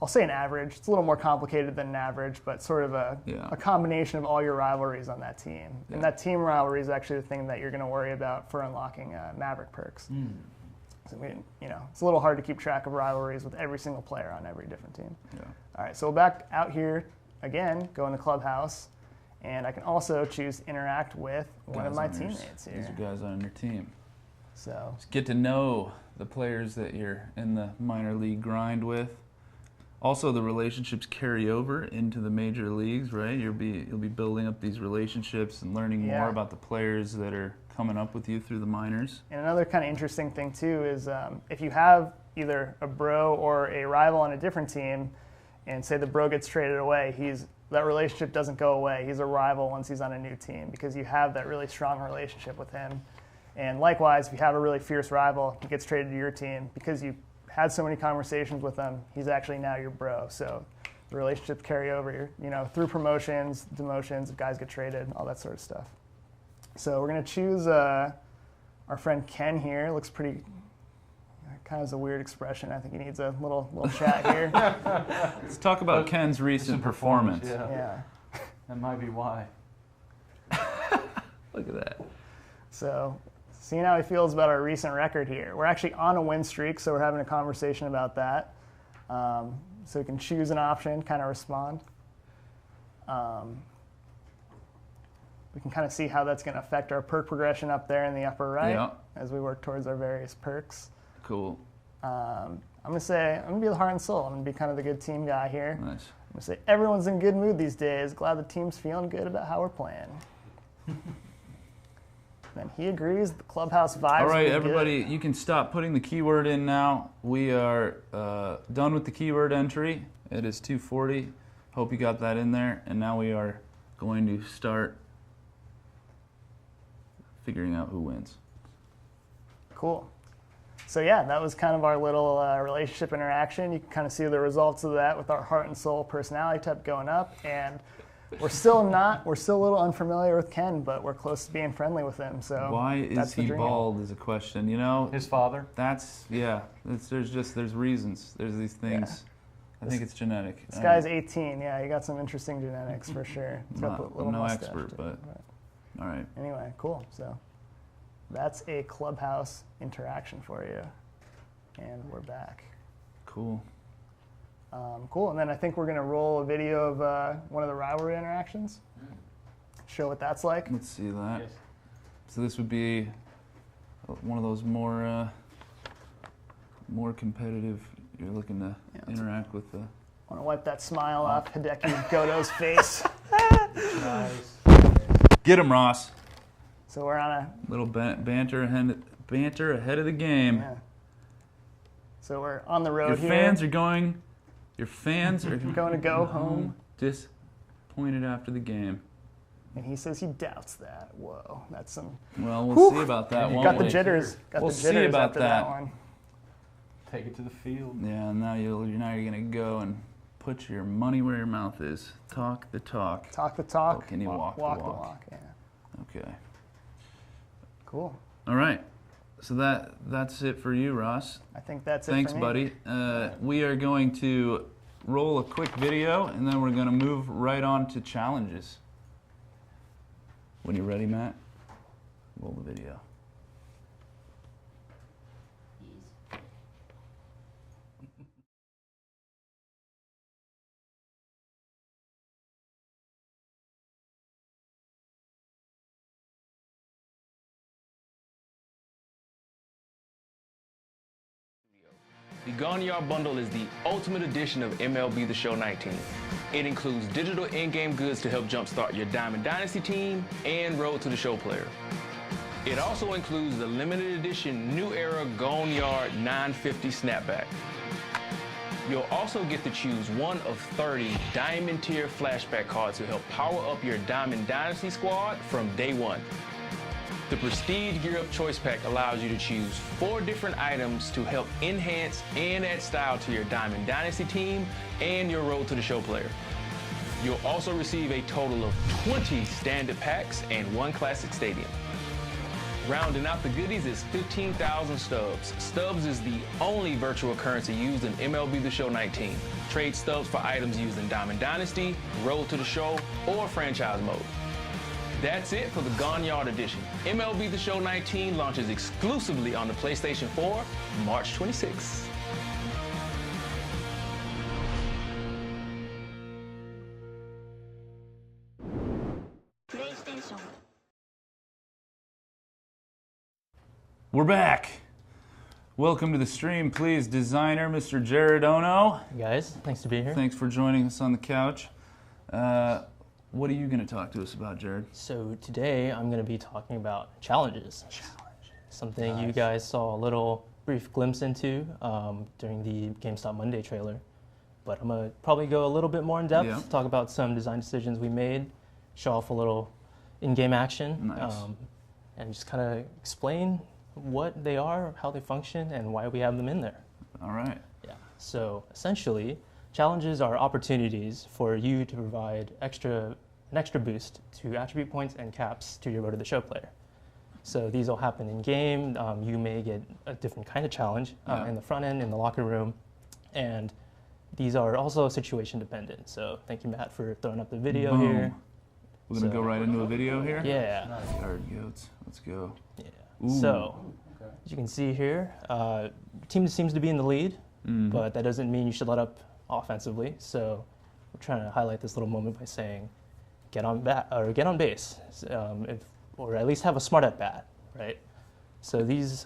[SPEAKER 15] I'll say an average. It's a little more complicated than an average, but sort of a combination of all your rivalries on that team. Yeah. And that team rivalry is actually the thing that you're going to worry about for unlocking Maverick perks. So it's a little hard to keep track of rivalries with every single player on every different team.
[SPEAKER 5] Yeah.
[SPEAKER 15] All right, so back out here again, go in the clubhouse, and I can also choose to interact with one of my teammates here.
[SPEAKER 5] These are guys on your team.
[SPEAKER 15] So
[SPEAKER 5] just get to know the players that you're in the minor league grind with. Also, the relationships carry over into the major leagues, right? You'll be building up these relationships and learning more about the players that are coming up with you through the minors.
[SPEAKER 15] And another kind of interesting thing too is if you have either a bro or a rival on a different team, and say the bro gets traded away, that relationship doesn't go away. He's a rival once he's on a new team because you have that really strong relationship with him. And likewise, if you have a really fierce rival, he gets traded to your team because you had so many conversations with him, he's actually now your bro. So the relationships carry over, through promotions, demotions, if guys get traded, all that sort of stuff. So we're going to choose our friend Ken here. Looks pretty, kind of a weird expression. I think he needs a little chat here.
[SPEAKER 5] Let's talk about Ken's recent performance.
[SPEAKER 15] Yeah.
[SPEAKER 14] That might be why.
[SPEAKER 5] Look at that.
[SPEAKER 15] So, seeing how he feels about our recent record here. We're actually on a win streak, so we're having a conversation about that. So you can choose an option, kind of respond. We can kind of see how that's going to affect our perk progression up there in the upper right as we work towards our various perks.
[SPEAKER 5] Cool.
[SPEAKER 15] I'm going to be the heart and soul. I'm going to be kind of the good team guy here.
[SPEAKER 5] Nice.
[SPEAKER 15] I'm going to say everyone's in good mood these days. Glad the team's feeling good about how we're playing. Then he agrees. The clubhouse vibes.
[SPEAKER 5] All right, everybody, you can stop putting the keyword in now. We are done with the keyword entry. It is 2:40. Hope you got that in there. And now we are going to start figuring out who wins.
[SPEAKER 15] Cool. So yeah, that was kind of our little relationship interaction. You can kind of see the results of that with our heart and soul personality type going up. And we're still a little unfamiliar with Ken, but we're close to being friendly with him. So
[SPEAKER 5] why is he bald is a question,
[SPEAKER 14] His father?
[SPEAKER 5] There's reasons. There's these things. I think it's genetic.
[SPEAKER 15] This guy's 18. Yeah, he got some interesting genetics for sure.
[SPEAKER 5] I'm no expert, but all right.
[SPEAKER 15] Anyway, cool. So that's a clubhouse interaction for you. And we're back.
[SPEAKER 5] Cool.
[SPEAKER 15] Cool, and then I think we're going to roll a video of one of the rivalry interactions. Show what that's like.
[SPEAKER 5] Let's see that. Yes. So this would be one of those more competitive. You're looking to interact with the.
[SPEAKER 15] Want to wipe that smile off Hideki Goto's face.
[SPEAKER 14] Nice.
[SPEAKER 5] Get him, Ross.
[SPEAKER 15] So we're on a
[SPEAKER 5] little banter ahead of the game.
[SPEAKER 15] Yeah. So we're on the road
[SPEAKER 5] Your fans are going to
[SPEAKER 15] go home
[SPEAKER 5] disappointed after the game.
[SPEAKER 15] And he says he doubts that. Whoa, that's some.
[SPEAKER 5] Well, we'll see about that.
[SPEAKER 15] Got the jitters.
[SPEAKER 5] We'll see about
[SPEAKER 15] that one.
[SPEAKER 14] Take it to the field.
[SPEAKER 5] Yeah, now you're gonna go and put your money where your mouth is. Talk the talk.
[SPEAKER 15] Talk the talk.
[SPEAKER 5] Or can you walk the walk?
[SPEAKER 15] Yeah.
[SPEAKER 5] Okay.
[SPEAKER 15] Cool.
[SPEAKER 5] All right. So that's it for you, Ross.
[SPEAKER 15] I think that's
[SPEAKER 5] Thanks,
[SPEAKER 15] it for me.
[SPEAKER 5] buddy. We are going to roll a quick video, and then we're going to move right on to challenges. When you're ready, Matt, roll the video.
[SPEAKER 16] The Gone Yard Bundle is the ultimate edition of MLB The Show 19. It includes digital in-game goods to help jumpstart your Diamond Dynasty team and Road to the Show player. It also includes the limited edition New Era Gone Yard 950 Snapback. You'll also get to choose one of 30 Diamond Tier flashback cards to help power up your Diamond Dynasty squad from day one. The Prestige Gear Up Choice Pack allows you to choose 4 different items to help enhance and add style to your Diamond Dynasty team and your Road to the Show player. You'll also receive a total of 20 standard packs and 1 classic stadium. Rounding out the goodies is 15,000 stubs. Stubs is the only virtual currency used in MLB The Show 19. Trade stubs for items used in Diamond Dynasty, Road to the Show, or franchise mode. That's it for the Gone Yard edition. MLB The Show 19 launches exclusively on the PlayStation 4, March 26th.
[SPEAKER 5] We're back. Welcome to the stream, please, designer Mr. Jared Ono.
[SPEAKER 11] Hey guys, thanks to be here.
[SPEAKER 5] Thanks for joining us on the couch. What are you going to talk to us about, Jared?
[SPEAKER 11] So today I'm going to be talking about challenges. Something you guys saw a little brief glimpse into during the GameStop Monday trailer. But I'm going to probably go a little bit more in depth, talk about some design decisions we made, show off a little in-game action, and just kind of explain what they are, how they function, and why we have them in there.
[SPEAKER 5] All right.
[SPEAKER 11] Yeah. So essentially, challenges are opportunities for you to provide an extra boost to attribute points and caps to your Road to the Show player. So these will happen in game. You may get a different kind of challenge in the front end, in the locker room, and these are also situation dependent. So thank you, Matt, for throwing up the video here.
[SPEAKER 5] We're going to go right into a video here?
[SPEAKER 11] Yeah.
[SPEAKER 5] Card goats. Let's go.
[SPEAKER 11] Yeah.
[SPEAKER 5] Ooh.
[SPEAKER 11] So, as you can see here, team seems to be in the lead, but that doesn't mean you should let up offensively. So, we're trying to highlight this little moment by saying, get on base, or at least have a smart at bat, right? So these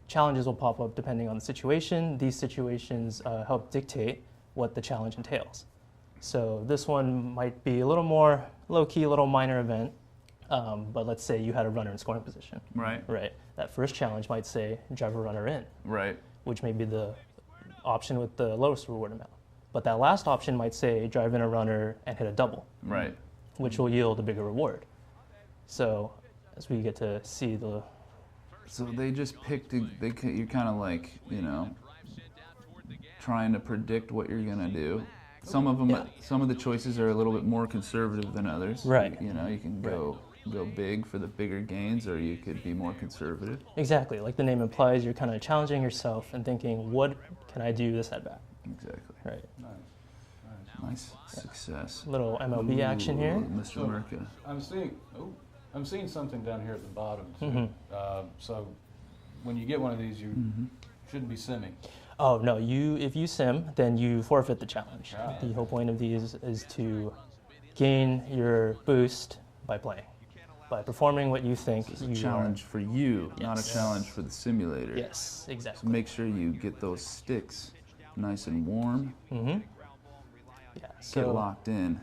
[SPEAKER 11] challenges will pop up depending on the situation. These situations help dictate what the challenge entails. So this one might be a little more low-key, a little minor event. But let's say you had a runner in scoring position.
[SPEAKER 5] Right.
[SPEAKER 11] Right. That first challenge might say drive a runner in.
[SPEAKER 5] Right.
[SPEAKER 11] Which may be the option with the lowest reward amount. But that last option might say drive in a runner and hit a double.
[SPEAKER 5] Right.
[SPEAKER 11] Which will yield a bigger reward. So as we get to see the...
[SPEAKER 5] So they just picked, you're kind of like, trying to predict what you're going to do. Some of them, some of the choices are a little bit more conservative than others.
[SPEAKER 11] Right.
[SPEAKER 5] You can go big for the bigger gains, or you could be more conservative.
[SPEAKER 11] Exactly. Like the name implies, you're kind of challenging yourself and thinking, what can I do this at bat?
[SPEAKER 5] Exactly.
[SPEAKER 11] Right.
[SPEAKER 5] Nice success.
[SPEAKER 11] Little MLB action here.
[SPEAKER 5] Mr. Merca.
[SPEAKER 14] I'm seeing something down here at the bottom. Too. So when you get one of these, you shouldn't be simming.
[SPEAKER 11] Oh no! If you sim, then you forfeit the challenge. The whole point of these is to gain your boost by playing, by performing what you think
[SPEAKER 5] This is a challenge for you, not a challenge for the simulator.
[SPEAKER 11] Yes, exactly.
[SPEAKER 5] So make sure you get those sticks nice and warm.
[SPEAKER 11] Yeah.
[SPEAKER 5] Get locked in.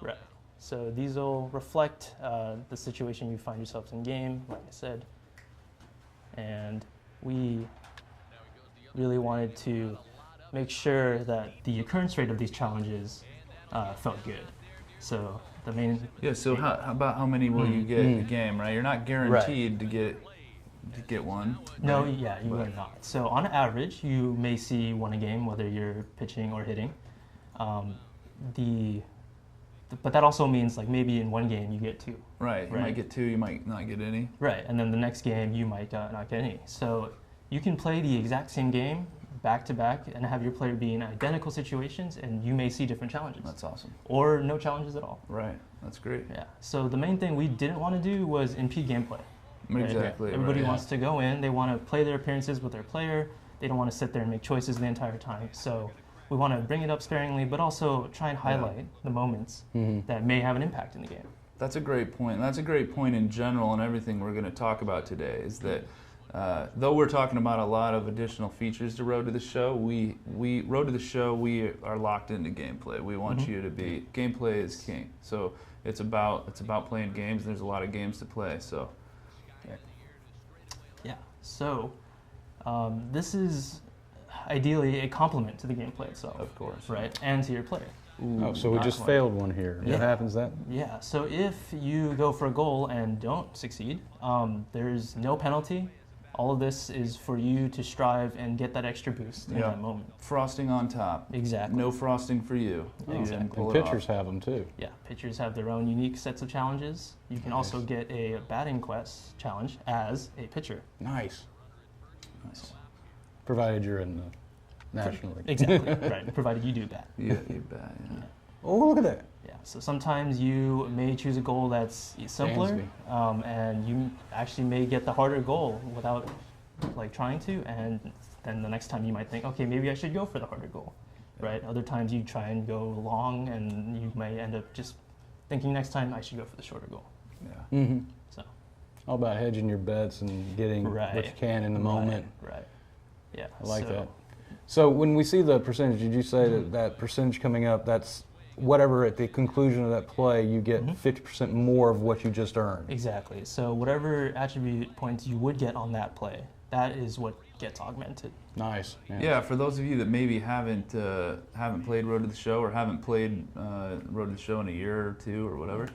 [SPEAKER 11] Right. So these will reflect the situation you find yourselves in game, like I said, and we really wanted to make sure that the occurrence rate of these challenges felt good. So the main...
[SPEAKER 5] Yeah, so how about how many will you get in the game, right? You're not guaranteed to get one.
[SPEAKER 11] No,
[SPEAKER 5] right?
[SPEAKER 11] you are not. So on average, you may see one a game, whether you're pitching or hitting. But that also means like maybe in one game you get two.
[SPEAKER 5] Right, you might get two, you might not get any.
[SPEAKER 11] Right, and then the next game you might not get any. So you can play the exact same game back to back and have your player be in identical situations, and you may see different challenges.
[SPEAKER 5] That's awesome.
[SPEAKER 11] Or no challenges at all.
[SPEAKER 5] Right, that's great.
[SPEAKER 11] Yeah. So the main thing we didn't want to do was impede gameplay.
[SPEAKER 5] Exactly.
[SPEAKER 11] Everybody wants to go in. They want to play their appearances with their player. They don't want to sit there and make choices the entire time. So we want to bring it up sparingly, but also try and highlight the moments that may have an impact in the game.
[SPEAKER 5] That's a great point. And that's a great point in general, and everything we're going to talk about today is that though we're talking about a lot of additional features to Road to the Show, we are locked into gameplay. We want you to be, gameplay is king. So it's about playing games. There's a lot of games to play. So
[SPEAKER 11] yeah. So this is ideally a complement to the gameplay itself.
[SPEAKER 5] Of course.
[SPEAKER 11] Right, and to your player.
[SPEAKER 17] So we just failed one here. What happens then?
[SPEAKER 11] Yeah, so if you go for a goal and don't succeed, there's no penalty. All of this is for you to strive and get that extra boost in that moment.
[SPEAKER 5] Frosting on top.
[SPEAKER 11] Exactly.
[SPEAKER 5] No frosting for you.
[SPEAKER 11] Exactly.
[SPEAKER 17] And pitchers have them too.
[SPEAKER 11] Yeah, pitchers have their own unique sets of challenges. You can also get a batting quest challenge as a pitcher.
[SPEAKER 17] Nice. Provided you're in the National League.
[SPEAKER 11] Exactly, right. Provided you do bat.
[SPEAKER 5] You bat, yeah.
[SPEAKER 17] Oh, look at that.
[SPEAKER 11] Yeah, so sometimes you may choose a goal that's simpler, and you actually may get the harder goal without trying to, and then the next time you might think, okay, maybe I should go for the harder goal, right? Other times you try and go long, and you may end up just thinking next time I should go for the shorter goal.
[SPEAKER 5] Yeah.
[SPEAKER 11] So
[SPEAKER 17] all about hedging your bets and getting what you can in the moment.
[SPEAKER 11] Right.
[SPEAKER 6] Yeah.
[SPEAKER 17] I like that. So when we see the percentage, did you say that percentage coming up, that's whatever at the conclusion of that play, you get 50% more of what you just earned?
[SPEAKER 11] Exactly. So whatever attribute points you would get on that play, that is what gets augmented.
[SPEAKER 17] Nice.
[SPEAKER 5] Yeah, for those of you that maybe haven't played Road to the Show or haven't played Road to the Show in a year or two or whatever,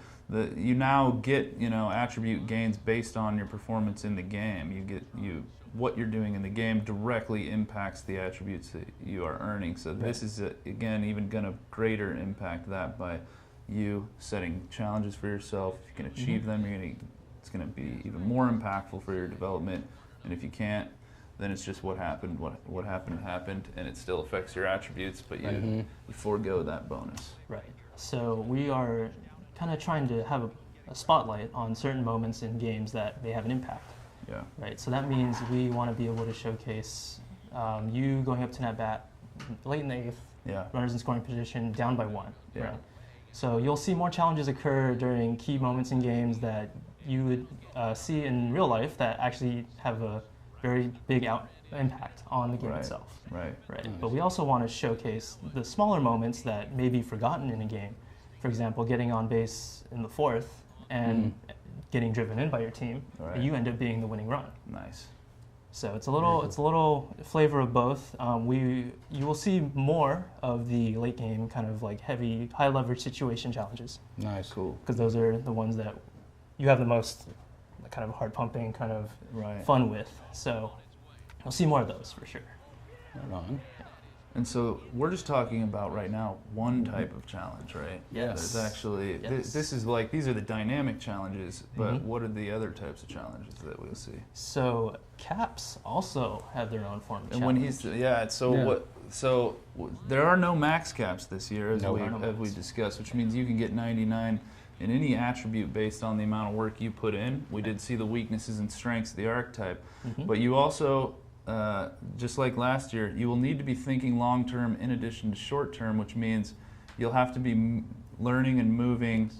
[SPEAKER 5] you now get attribute gains based on your performance in the game. What you're doing in the game directly impacts the attributes that you are earning. So this is again even going to greater impact that by you setting challenges for yourself. If you can achieve them, it's going to be even more impactful for your development. And if you can't, then it's just what happened. What happened, and it still affects your attributes, but you forego that bonus.
[SPEAKER 11] Right. So we are kind of trying to have a spotlight on certain moments in games that may have an impact.
[SPEAKER 5] Yeah.
[SPEAKER 11] Right. So that means we want to be able to showcase you going up to net bat late in the eighth, runners in scoring position, down by 1.
[SPEAKER 5] Yeah.
[SPEAKER 11] Right. So you'll see more challenges occur during key moments in games that you would see in real life that actually have a very big impact on the game itself.
[SPEAKER 5] Right.
[SPEAKER 11] Nice. But we also want to showcase the smaller moments that may be forgotten in a game. For example, getting on base in the 4th and getting driven in by your team, and you end up being the winning run.
[SPEAKER 5] Nice.
[SPEAKER 11] So it's a little flavor of both. You will see more of the late game kind of like heavy, high leverage situation challenges.
[SPEAKER 17] Nice.
[SPEAKER 5] Cool.
[SPEAKER 11] Because those are the ones that you have the most kind of hard pumping kind of fun with. So you'll see more of those for sure.
[SPEAKER 17] Right on.
[SPEAKER 5] And so we're just talking about right now one type of challenge, right?
[SPEAKER 11] Yes.
[SPEAKER 5] There's actually, this is like, these are the dynamic challenges, but what are the other types of challenges that we'll see?
[SPEAKER 11] So caps also have their own form of
[SPEAKER 5] and
[SPEAKER 11] challenge.
[SPEAKER 5] So there are no max caps this year, as we discussed, which means you can get 99 in any attribute based on the amount of work you put in. We did see the weaknesses and strengths of the archetype, but you also, just like last year, you will need to be thinking long-term in addition to short-term, which means you'll have to be learning and moving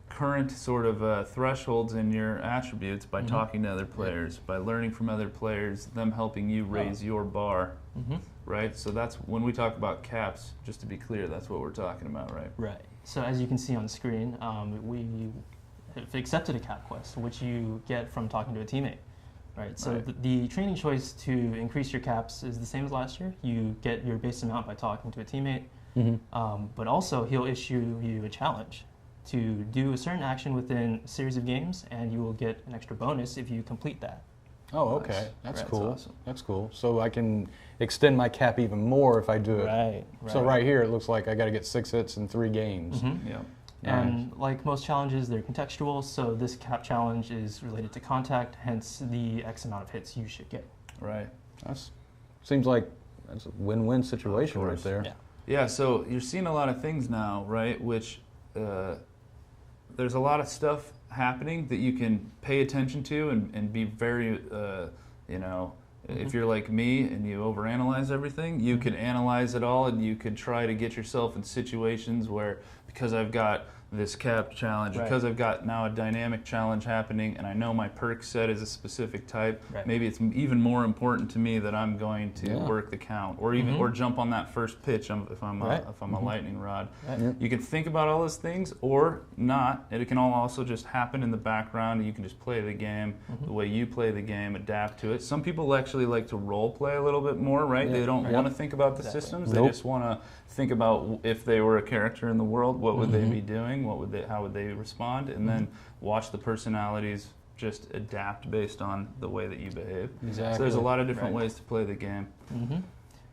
[SPEAKER 5] current sort of thresholds in your attributes by talking to other players, by learning from other players, them helping you raise your bar, right? So that's when we talk about caps, just to be clear, that's what we're talking about, right?
[SPEAKER 11] Right. So as you can see on screen, we have accepted a cap quest, which you get from talking to a teammate. Right, so the training choice to increase your caps is the same as last year. You get your base amount by talking to a teammate, but also he'll issue you a challenge to do a certain action within a series of games, and you will get an extra bonus if you complete that.
[SPEAKER 17] Oh, okay. That's cool.
[SPEAKER 5] Awesome.
[SPEAKER 17] That's cool. So I can extend my cap even more if I do it.
[SPEAKER 11] Right.
[SPEAKER 17] So right here, it looks like I got to get 6 hits in 3 games.
[SPEAKER 5] Yeah.
[SPEAKER 11] And like most challenges, they're contextual, so this cap challenge is related to contact, hence the X amount of hits you should get.
[SPEAKER 5] Right.
[SPEAKER 17] Seems like that's a win-win situation right there.
[SPEAKER 5] Yeah, so you're seeing a lot of things now, right, which there's a lot of stuff happening that you can pay attention to and be very, if you're like me and you overanalyze everything, you could analyze it all and you could try to get yourself in situations where, because I've got this cap challenge, because I've got now a dynamic challenge happening and I know my perk set is a specific type, maybe it's even more important to me that I'm going to work the count or even or jump on that first pitch if I'm a lightning rod. You can think about all those things or not. It can all also just happen in the background. You can just play the game the way you play the game, adapt to it. Some people actually like to role play a little bit more, right? They don't want to think about the systems. They just want to think about if they were a character in the world, what would they be doing? How would they respond? And then watch the personalities just adapt based on the way that you behave.
[SPEAKER 11] Exactly.
[SPEAKER 5] So there's a lot of different ways to play the game.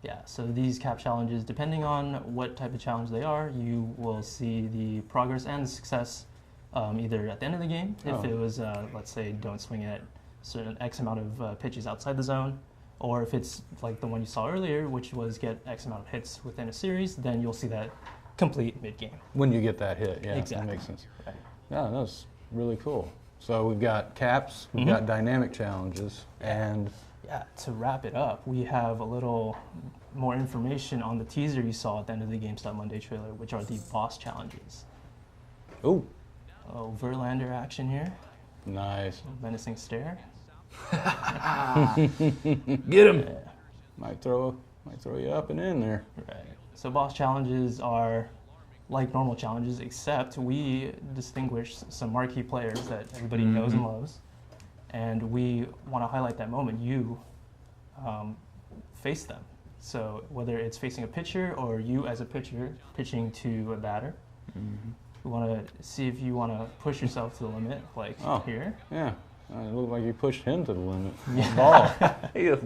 [SPEAKER 11] Yeah, so these cap challenges, depending on what type of challenge they are, you will see the progress and the success either at the end of the game, if it was, let's say, don't swing at certain X amount of pitches outside the zone, or if it's like the one you saw earlier, which was get X amount of hits within a series, then you'll see that complete mid-game.
[SPEAKER 17] When you get that hit, yeah,
[SPEAKER 11] exactly.
[SPEAKER 17] That makes sense. Right. Yeah, that's really cool. So we've got caps, we've got dynamic challenges, and...
[SPEAKER 11] Yeah, to wrap it up, we have a little more information on the teaser you saw at the end of the GameStop Monday trailer, which are the boss challenges.
[SPEAKER 17] Ooh.
[SPEAKER 11] Oh, Verlander action here.
[SPEAKER 17] Nice.
[SPEAKER 11] Menacing stare.
[SPEAKER 5] Get him.
[SPEAKER 17] might throw you up and in there.
[SPEAKER 11] Right. So boss challenges are like normal challenges, except we distinguish some marquee players that everybody knows and loves, and we want to highlight that moment. You face them. So whether it's facing a pitcher or you as a pitcher pitching to a batter, we want to see if you want to push yourself to the limit, like here.
[SPEAKER 17] Yeah. It looked like you pushed him to the limit. Ball.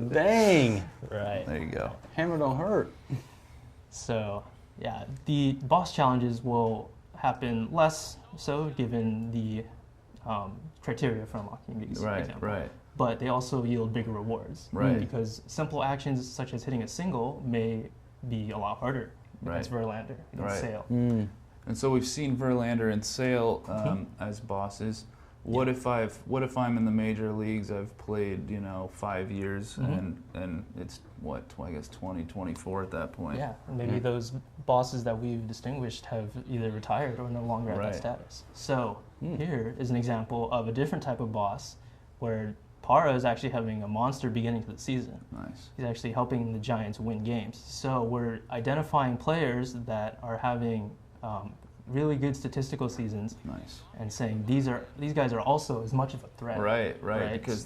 [SPEAKER 17] Dang.
[SPEAKER 11] Right.
[SPEAKER 5] There you go.
[SPEAKER 17] Hammer don't hurt.
[SPEAKER 11] So, yeah, the boss challenges will happen less so given the criteria for unlocking these, for example.
[SPEAKER 5] Right.
[SPEAKER 11] But they also yield bigger rewards.
[SPEAKER 5] Right.
[SPEAKER 11] Because simple actions such as hitting a single may be a lot harder against Verlander, against Sale.
[SPEAKER 5] And so we've seen Verlander and Sale as bosses. What if I'm in the major leagues? I've played 5 years, and it's I guess 2024 at that point.
[SPEAKER 11] Yeah, and maybe those bosses that we've distinguished have either retired or no longer at that status. So here is an example of a different type of boss, where Parra is actually having a monster beginning to the season.
[SPEAKER 5] Nice.
[SPEAKER 11] He's actually helping the Giants win games. So we're identifying players that are having really good statistical seasons, and saying these guys are also as much of a threat.
[SPEAKER 5] Right. Because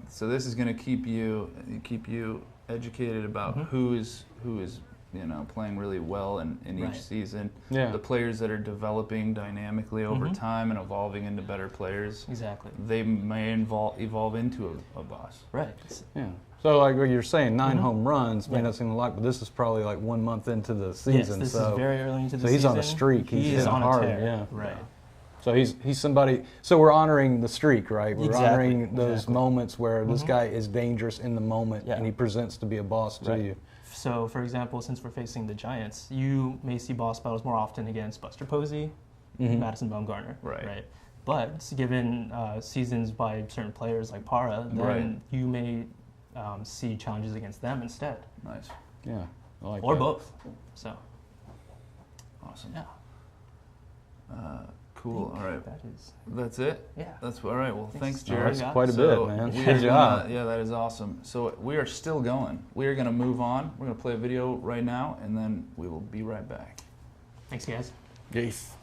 [SPEAKER 5] so this is going to keep you educated about who is playing really well in each season.
[SPEAKER 17] Yeah.
[SPEAKER 5] The players that are developing dynamically over time and evolving into better players.
[SPEAKER 11] Exactly.
[SPEAKER 5] They may evolve into a boss.
[SPEAKER 11] Right.
[SPEAKER 17] Yeah. So like what you're saying, 9 home runs may not seem a lot, but this is probably like 1 month into the season.
[SPEAKER 11] Yes, this is very early into the season.
[SPEAKER 17] So he's on a streak. He's
[SPEAKER 11] on
[SPEAKER 17] hard.
[SPEAKER 11] a tear.
[SPEAKER 17] Yeah.
[SPEAKER 11] Right.
[SPEAKER 17] So he's somebody. So we're honoring the streak, right? We're honoring those
[SPEAKER 11] Exactly.
[SPEAKER 17] moments where this guy is dangerous in the moment, and he presents to be a boss to you.
[SPEAKER 11] So, for example, since we're facing the Giants, you may see boss battles more often against Buster Posey, Madison Bumgarner, right? But given seasons by certain players like Parra, then you may see challenges against them instead.
[SPEAKER 5] Nice.
[SPEAKER 17] Yeah. I like
[SPEAKER 11] or
[SPEAKER 17] that.
[SPEAKER 11] both. So.
[SPEAKER 5] Awesome.
[SPEAKER 11] Yeah.
[SPEAKER 5] Cool. All right. That's it?
[SPEAKER 11] Yeah.
[SPEAKER 5] That's all right. Well, thanks, Jared.
[SPEAKER 17] That's quite a bit, man. Good job.
[SPEAKER 5] Yeah, that is awesome. So we are still going. We are going to move on. We're going to play a video right now, and then we will be right back.
[SPEAKER 11] Thanks, guys.
[SPEAKER 17] Yes.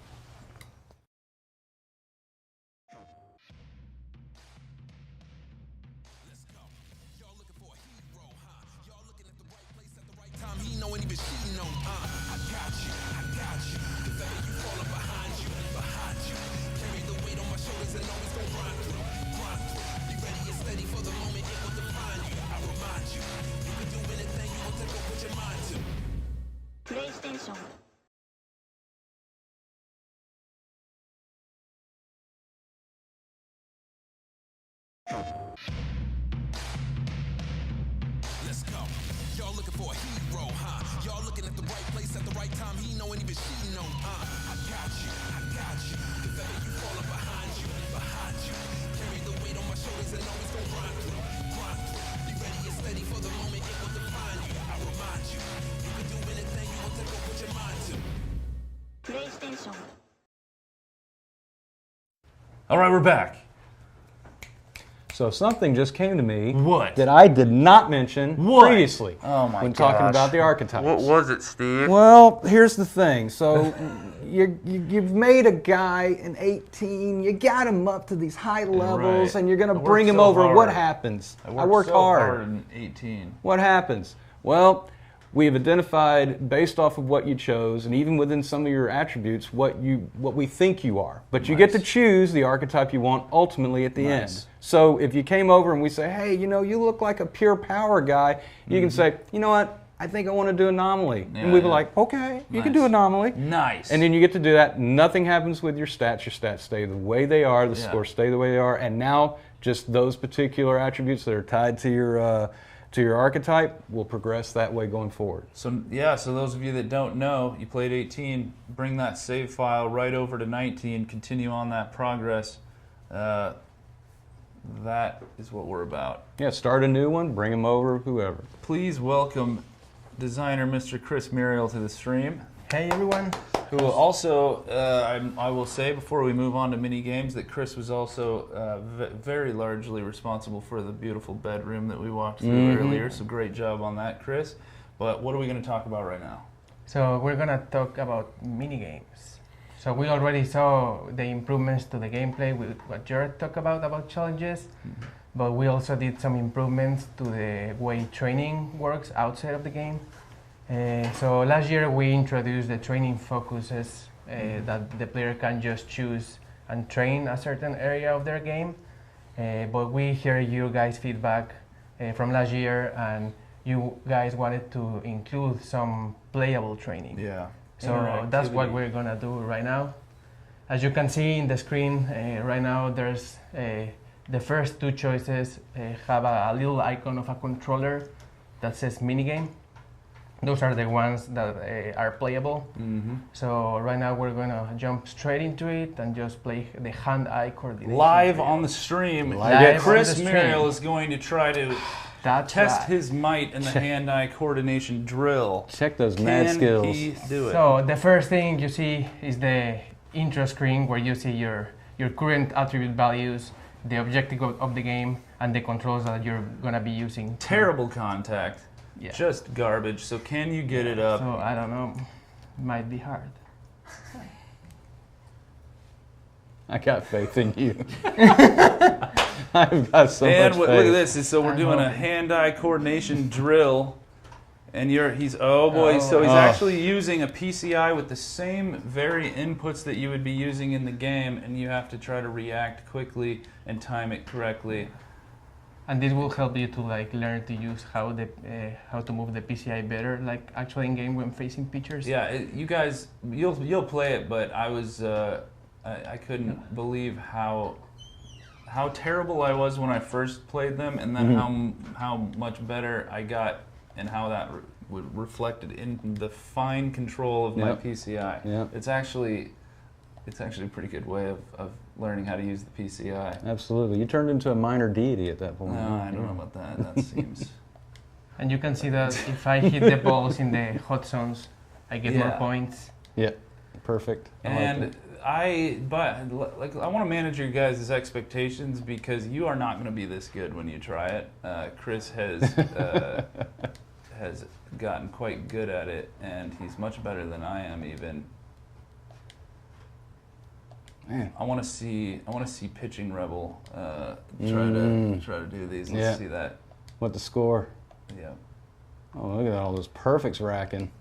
[SPEAKER 12] PlayStation
[SPEAKER 18] Let's go. Y'all looking for a hero, huh? Y'all looking at the right place at the right time. He know and even she know. I got you. If ever you fall up behind you. Carry the weight on my shoulders and always gon' grind through. Be ready and steady for the moment it will define you. I remind you, you can do anything you want to go put your mind to.
[SPEAKER 12] PlayStation
[SPEAKER 5] All right, we're back.
[SPEAKER 17] So something just came to me
[SPEAKER 5] What?
[SPEAKER 17] that I did not mention previously when talking about the archetypes.
[SPEAKER 5] What was it, Steve?
[SPEAKER 17] Well, here's the thing. So you've made a guy an 18. You got him up to these high levels, and you're going to bring him over. What happens? I worked
[SPEAKER 5] so
[SPEAKER 17] hard.
[SPEAKER 5] in 18.
[SPEAKER 17] What happens? Well, we've identified, based off of what you chose, and even within some of your attributes, what we think you are. But you get to choose the archetype you want ultimately at the end. So if you came over and we say, hey, you look like a pure power guy, you can say, you know what? I think I want to do anomaly. And we'd be like, okay, you can do anomaly.
[SPEAKER 5] Nice.
[SPEAKER 17] And then you get to do that. Nothing happens with your stats. Your stats stay the way they are. The scores stay the way they are. And now just those particular attributes that are tied to your archetype will progress that way going forward.
[SPEAKER 5] So those of you that don't know, you played 18, bring that save file right over to 19, continue on that progress. That is what we're about.
[SPEAKER 17] Yeah, start a new one, bring them over, whoever.
[SPEAKER 5] Please welcome designer Mr. Chris Muriel to the stream.
[SPEAKER 9] Hey everyone.
[SPEAKER 5] Who also, I will say before we move on to mini games, that Chris was also very largely responsible for the beautiful bedroom that we walked through earlier. So great job on that, Chris. But what are we going to talk about right now?
[SPEAKER 9] So we're gonna talk about mini games. So we already saw the improvements to the gameplay with what Jared talked about challenges, but we also did some improvements to the way training works outside of the game. So last year we introduced the training focuses that the player can just choose and train a certain area of their game. But we hear you guys' feedback from last year, and you guys wanted to include some playable training.
[SPEAKER 5] Yeah.
[SPEAKER 9] So that's what we're gonna do right now. As you can see in the screen right now, there's the first two choices have a little icon of a controller that says minigame. Those are the ones that are playable. So right now we're gonna jump straight into it and just play the hand-eye coordination.
[SPEAKER 5] Live on the stream, Chris Muriel is going to try to test his might in the hand-eye coordination drill.
[SPEAKER 17] Check those mad skills.
[SPEAKER 5] Can he do it?
[SPEAKER 9] So the first thing you see is the intro screen where you see your current attribute values, the objective of the game, and the controls that you're gonna be using.
[SPEAKER 5] Terrible contact.
[SPEAKER 9] Yeah.
[SPEAKER 5] Just garbage. So can you get it up?
[SPEAKER 9] So I don't know. Might be hard.
[SPEAKER 17] I got faith in you. I've got so much faith.
[SPEAKER 5] Look at this. So we're doing a hand-eye coordination drill, and he's actually using a PCI with the same very inputs that you would be using in the game, and you have to try to react quickly and time it correctly.
[SPEAKER 9] And this will help you to learn to use how to move the PCI better, actually in game when facing pitchers.
[SPEAKER 5] Yeah, you guys, you'll play it, but I was I couldn't believe how terrible I was when I first played them, and then how much better I got, and how that reflected in the fine control of my PCI.
[SPEAKER 17] Yep.
[SPEAKER 5] It's actually a pretty good way of learning how to use the PCI.
[SPEAKER 17] Absolutely. You turned into a minor deity at that point.
[SPEAKER 5] No, I don't know about that. That seems...
[SPEAKER 9] And you can see that if I hit the balls in the hot zones, I get more points.
[SPEAKER 17] Yeah, perfect.
[SPEAKER 5] I want to manage your guys' expectations, because you are not going to be this good when you try it. Chris has gotten quite good at it, and he's much better than I am even.
[SPEAKER 17] Man.
[SPEAKER 5] I want to see Pitching Rebel try to do these. Let's see that.
[SPEAKER 17] What the score?
[SPEAKER 5] Yeah.
[SPEAKER 17] Oh, look at all those perfects racking.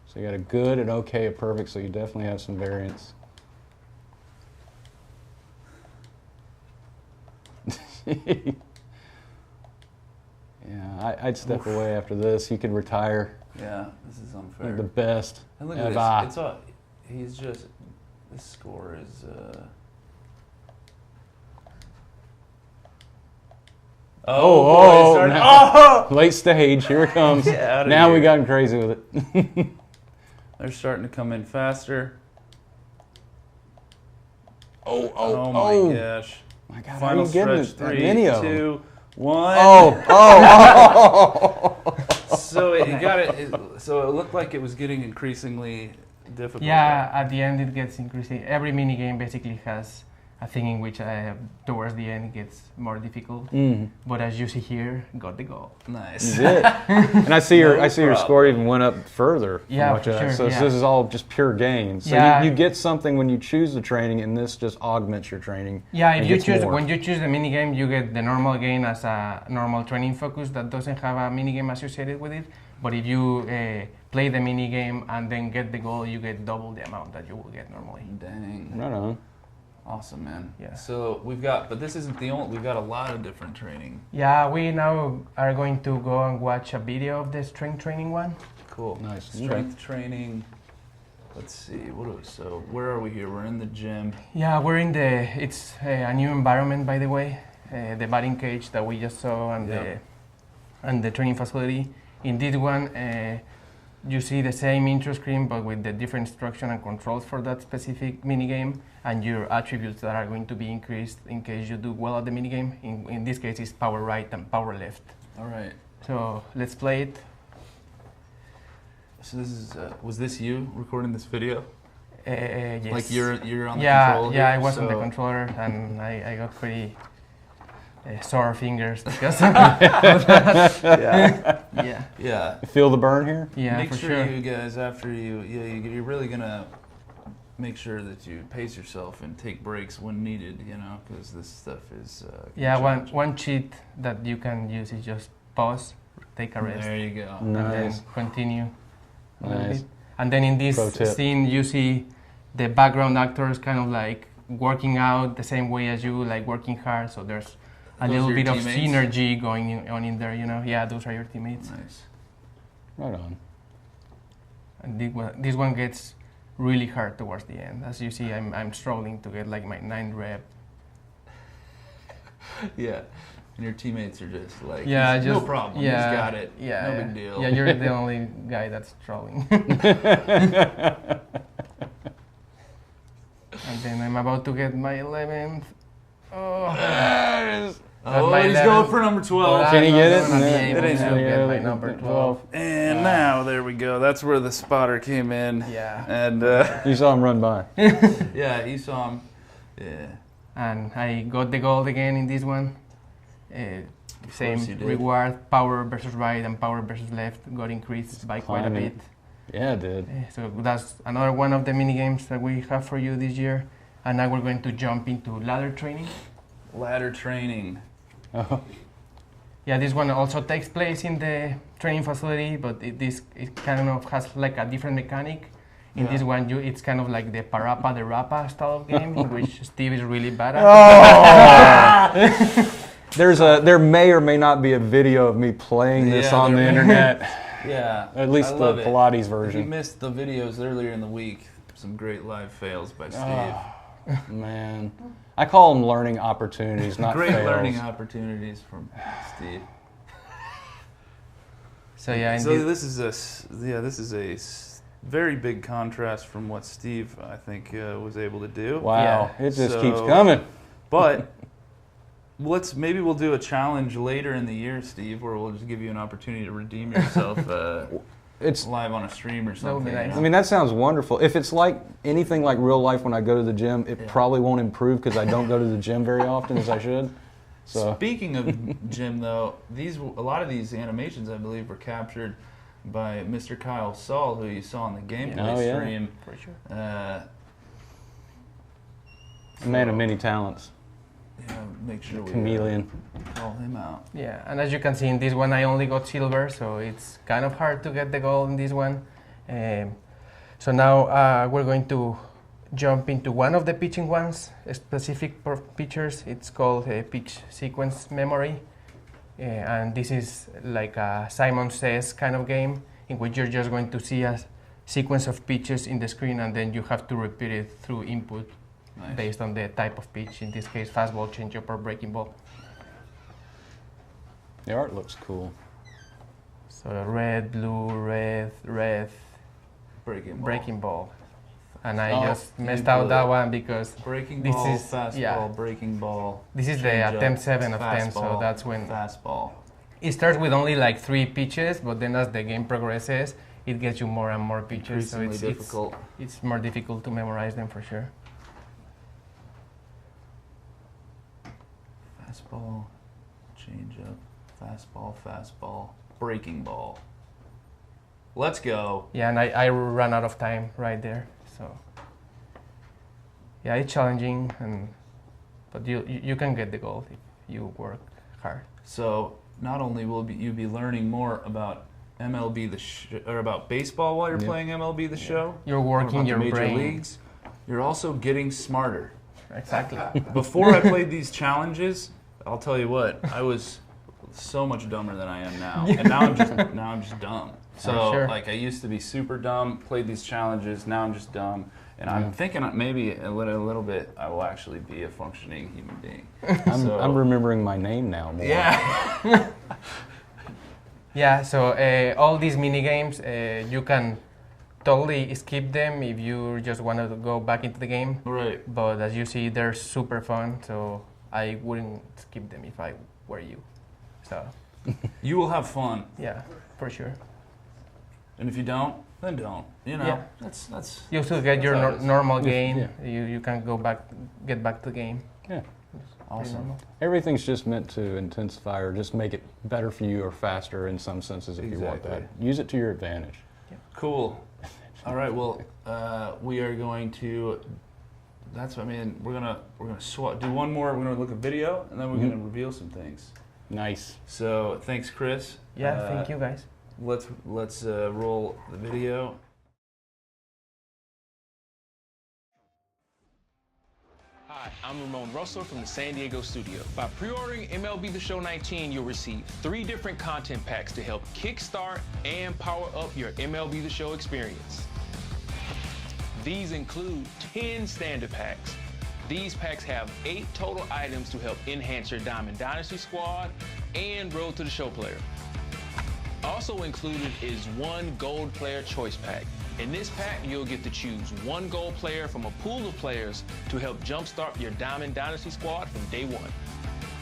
[SPEAKER 17] So you got a good, an okay, a perfect, so you definitely have some variance. Yeah, I'd step away after this. You could retire.
[SPEAKER 5] Yeah, this is unfair.
[SPEAKER 17] Like the best.
[SPEAKER 5] And look at this. It's all. He's just. This score is.
[SPEAKER 17] Late stage. Here it comes. Now we gotten crazy with it.
[SPEAKER 5] They're starting to come in faster.
[SPEAKER 17] Oh
[SPEAKER 5] my gosh.
[SPEAKER 17] My God,
[SPEAKER 5] Final
[SPEAKER 17] how are you getting
[SPEAKER 5] stretch.
[SPEAKER 17] it?
[SPEAKER 5] 3, 2, 1. So it got it. So it looked like it was getting increasingly difficult.
[SPEAKER 9] Yeah, at the end it gets increasing. Every mini game basically has a thing in which towards the end it gets more difficult. But as you see here, got the goal.
[SPEAKER 5] Nice.
[SPEAKER 17] You did. And I see your score even went up further.
[SPEAKER 9] Yeah, for sure.
[SPEAKER 17] So this is all just pure gain. So you get something when you choose the training, and this just augments your training.
[SPEAKER 9] Yeah, if you choose when you choose the mini game, you get the normal gain as a normal training focus that doesn't have a mini game associated with it. But if you play the mini game and then get the goal, you get double the amount that you will get normally.
[SPEAKER 5] Dang.
[SPEAKER 17] Right on.
[SPEAKER 5] Awesome, man.
[SPEAKER 9] Yeah.
[SPEAKER 5] So but this isn't the only, we've got a lot of different training.
[SPEAKER 9] Yeah, we now are going to go and watch a video of the strength training one.
[SPEAKER 5] Cool.
[SPEAKER 17] Nice.
[SPEAKER 5] Strength training. Let's see. So where are we here? We're in the gym.
[SPEAKER 9] Yeah, we're in it's a new environment, by the way. The batting cage that we just saw and the training facility. In this one, you see the same intro screen, but with the different instruction and controls for that specific minigame, and your attributes that are going to be increased in case you do well at the minigame. In this case, it's power right and power left.
[SPEAKER 5] All right.
[SPEAKER 9] So let's play it.
[SPEAKER 5] So this is was this you recording this video?
[SPEAKER 15] Yes.
[SPEAKER 5] Like you're on the
[SPEAKER 15] yeah,
[SPEAKER 5] controller?
[SPEAKER 15] Yeah,
[SPEAKER 5] here,
[SPEAKER 15] I was on the
[SPEAKER 5] so-
[SPEAKER 15] controller and I got pretty sore fingers because of that. Yeah.
[SPEAKER 5] Yeah.
[SPEAKER 17] Feel the burn here?
[SPEAKER 15] Yeah,
[SPEAKER 5] Make
[SPEAKER 15] for
[SPEAKER 5] sure
[SPEAKER 15] sure.
[SPEAKER 5] you guys, after you're really gonna make sure that you pace yourself and take breaks when needed, you know, because this stuff is.
[SPEAKER 15] Yeah, one cheat that you can use is just pause, take a rest.
[SPEAKER 5] There you go.
[SPEAKER 15] And then
[SPEAKER 17] Nice.
[SPEAKER 15] continue. a little
[SPEAKER 17] Nice.
[SPEAKER 15] bit. And then in this
[SPEAKER 17] Pro tip.
[SPEAKER 15] scene, you see the background actors kind of like working out the same way as you, like working hard. So there's a
[SPEAKER 5] Those
[SPEAKER 15] little
[SPEAKER 5] are your
[SPEAKER 15] bit of
[SPEAKER 5] teammates?
[SPEAKER 15] synergy going on in there, you know. Yeah, those are your teammates.
[SPEAKER 5] Nice.
[SPEAKER 17] Right on.
[SPEAKER 15] And this one gets really hard towards the end. As you see, I'm struggling to get like my 9th rep.
[SPEAKER 5] Yeah. And your teammates are just like,
[SPEAKER 15] Yeah,
[SPEAKER 5] no
[SPEAKER 15] just
[SPEAKER 5] problem.
[SPEAKER 15] Yeah,
[SPEAKER 5] He's got it.
[SPEAKER 15] Yeah,
[SPEAKER 5] no
[SPEAKER 15] yeah.
[SPEAKER 5] big deal.
[SPEAKER 15] Yeah, you're the only guy that's struggling. And then I'm about to get my 11th. Oh,
[SPEAKER 5] He's going for number 12.
[SPEAKER 17] Can he get it?
[SPEAKER 15] It
[SPEAKER 5] ain't
[SPEAKER 15] to get my number 12.
[SPEAKER 5] And now, there we go. That's where the spotter came in.
[SPEAKER 15] Yeah.
[SPEAKER 5] And
[SPEAKER 17] You saw him run by.
[SPEAKER 5] yeah, he saw him. Yeah.
[SPEAKER 15] And I got the gold again in this one. Same
[SPEAKER 5] you did.
[SPEAKER 15] reward, power versus right and power versus left got increased by quite a
[SPEAKER 17] climbing.
[SPEAKER 15] bit.
[SPEAKER 17] Yeah, it did.
[SPEAKER 15] So that's another one of the mini games that we have for you this year. And now we're going to jump into ladder training.
[SPEAKER 5] Ladder training.
[SPEAKER 17] Oh.
[SPEAKER 15] Yeah, this one also takes place in the training facility, but it kind of has like a different mechanic. In
[SPEAKER 5] Yeah.
[SPEAKER 15] this one, it's kind of like the Parappa the Rappa style of game, in which Steve is really bad at.
[SPEAKER 17] There may or may not be a video of me playing this on the internet.
[SPEAKER 5] Yeah.
[SPEAKER 17] At least
[SPEAKER 5] I
[SPEAKER 17] the
[SPEAKER 5] love it.
[SPEAKER 17] Pilates
[SPEAKER 5] If you
[SPEAKER 17] version.
[SPEAKER 5] missed the videos earlier in the week, some great live fails by Steve.
[SPEAKER 17] Oh, man. I call them learning opportunities, not
[SPEAKER 5] Great
[SPEAKER 17] fails.
[SPEAKER 5] learning opportunities from Steve.
[SPEAKER 15] So yeah,
[SPEAKER 5] So this is a very big contrast from what Steve, I think, was able to do.
[SPEAKER 17] Wow, it just keeps coming.
[SPEAKER 5] But maybe we'll do a challenge later in the year, Steve, where we'll just give you an opportunity to redeem yourself. It's live on a stream or something.
[SPEAKER 15] nice.
[SPEAKER 5] you know?
[SPEAKER 17] I mean, that sounds wonderful. If it's like anything like real life when I go to the gym, it probably won't improve because I don't go to the gym very often as I should. So.
[SPEAKER 5] Speaking of gym, though, a lot of these animations, I believe, were captured by Mr. Kyle Saul, who you saw on the gameplay stream.
[SPEAKER 15] For sure.
[SPEAKER 17] A man of many talents.
[SPEAKER 5] Yeah, make sure we
[SPEAKER 17] Chameleon.
[SPEAKER 5] call him out.
[SPEAKER 15] Yeah, and as you can see in this one, I only got silver, so it's kind of hard to get the gold in this one. So now we're going to jump into one of the pitching ones, specific for pitchers. It's called pitch sequence memory. And this is like a Simon Says kind of game in which you're just going to see a sequence of pitches in the screen and then you have to repeat it through input based on the type of pitch, in this case fastball, changeup, or breaking ball.
[SPEAKER 17] The art looks cool.
[SPEAKER 15] So red, blue, red, breaking ball. And I just messed out that one because
[SPEAKER 5] breaking
[SPEAKER 15] this
[SPEAKER 5] ball,
[SPEAKER 15] is
[SPEAKER 5] fastball, breaking ball.
[SPEAKER 15] This is the
[SPEAKER 5] changeup,
[SPEAKER 15] attempt 7 of 10, so
[SPEAKER 5] fastball,
[SPEAKER 15] that's when
[SPEAKER 5] fastball.
[SPEAKER 15] It starts with only like 3 pitches, but then as the game progresses, it gets you more and more pitches. So
[SPEAKER 5] Increasingly difficult.
[SPEAKER 15] It's more difficult to memorize them for sure.
[SPEAKER 5] Fastball, changeup, fastball, breaking ball. Let's go.
[SPEAKER 15] Yeah, and I ran out of time right there. So yeah, it's challenging, but you can get the goal if you work hard.
[SPEAKER 5] So not only will you be learning more about MLB or about baseball while you're playing MLB the Show,
[SPEAKER 15] You're working
[SPEAKER 5] about
[SPEAKER 15] your
[SPEAKER 5] the major
[SPEAKER 15] brain.
[SPEAKER 5] leagues. You're also getting smarter.
[SPEAKER 15] Exactly.
[SPEAKER 5] Before I played these challenges, I'll tell you what, I was so much dumber than I am now, and now I'm just dumb. So like I used to be super dumb, played these challenges. Now I'm just dumb, and I'm thinking maybe a little bit I will actually be a functioning human being.
[SPEAKER 17] I'm remembering my name now more.
[SPEAKER 15] Yeah. Yeah. So all these mini games, you can totally skip them if you just want to go back into the game.
[SPEAKER 5] Right.
[SPEAKER 15] But as you see, they're super fun. So I wouldn't skip them if I were you. So.
[SPEAKER 5] You will have fun.
[SPEAKER 15] Yeah, for sure.
[SPEAKER 5] And if you don't, then don't. You know,
[SPEAKER 19] Yeah.
[SPEAKER 5] that's.
[SPEAKER 19] You still get your
[SPEAKER 5] that's how it is.
[SPEAKER 19] normal
[SPEAKER 17] Yeah.
[SPEAKER 19] gain.
[SPEAKER 17] Yeah.
[SPEAKER 19] You can get back to the game.
[SPEAKER 17] Yeah.
[SPEAKER 5] Awesome.
[SPEAKER 17] Everything's just meant to intensify or just make it better for you or faster in some senses if you want that. Use it to your advantage.
[SPEAKER 5] Cool. All right. Well, we are going to. We're gonna do one more. We're gonna look at video, and then we're gonna reveal some things.
[SPEAKER 17] Nice.
[SPEAKER 5] So thanks, Chris.
[SPEAKER 19] Yeah. Thank you, guys.
[SPEAKER 5] Let's roll the video.
[SPEAKER 16] Hi, I'm Ramon Russell from the San Diego studio. By pre-ordering MLB The Show 19, you'll receive 3 different content packs to help kickstart and power up your MLB The Show experience. These include 10 standard packs. These packs have 8 total items to help enhance your Diamond Dynasty squad and Road to the Show player. Also included is 1 Gold Player Choice Pack. In this pack, you'll get to choose 1 gold player from a pool of players to help jumpstart your Diamond Dynasty squad from day 1.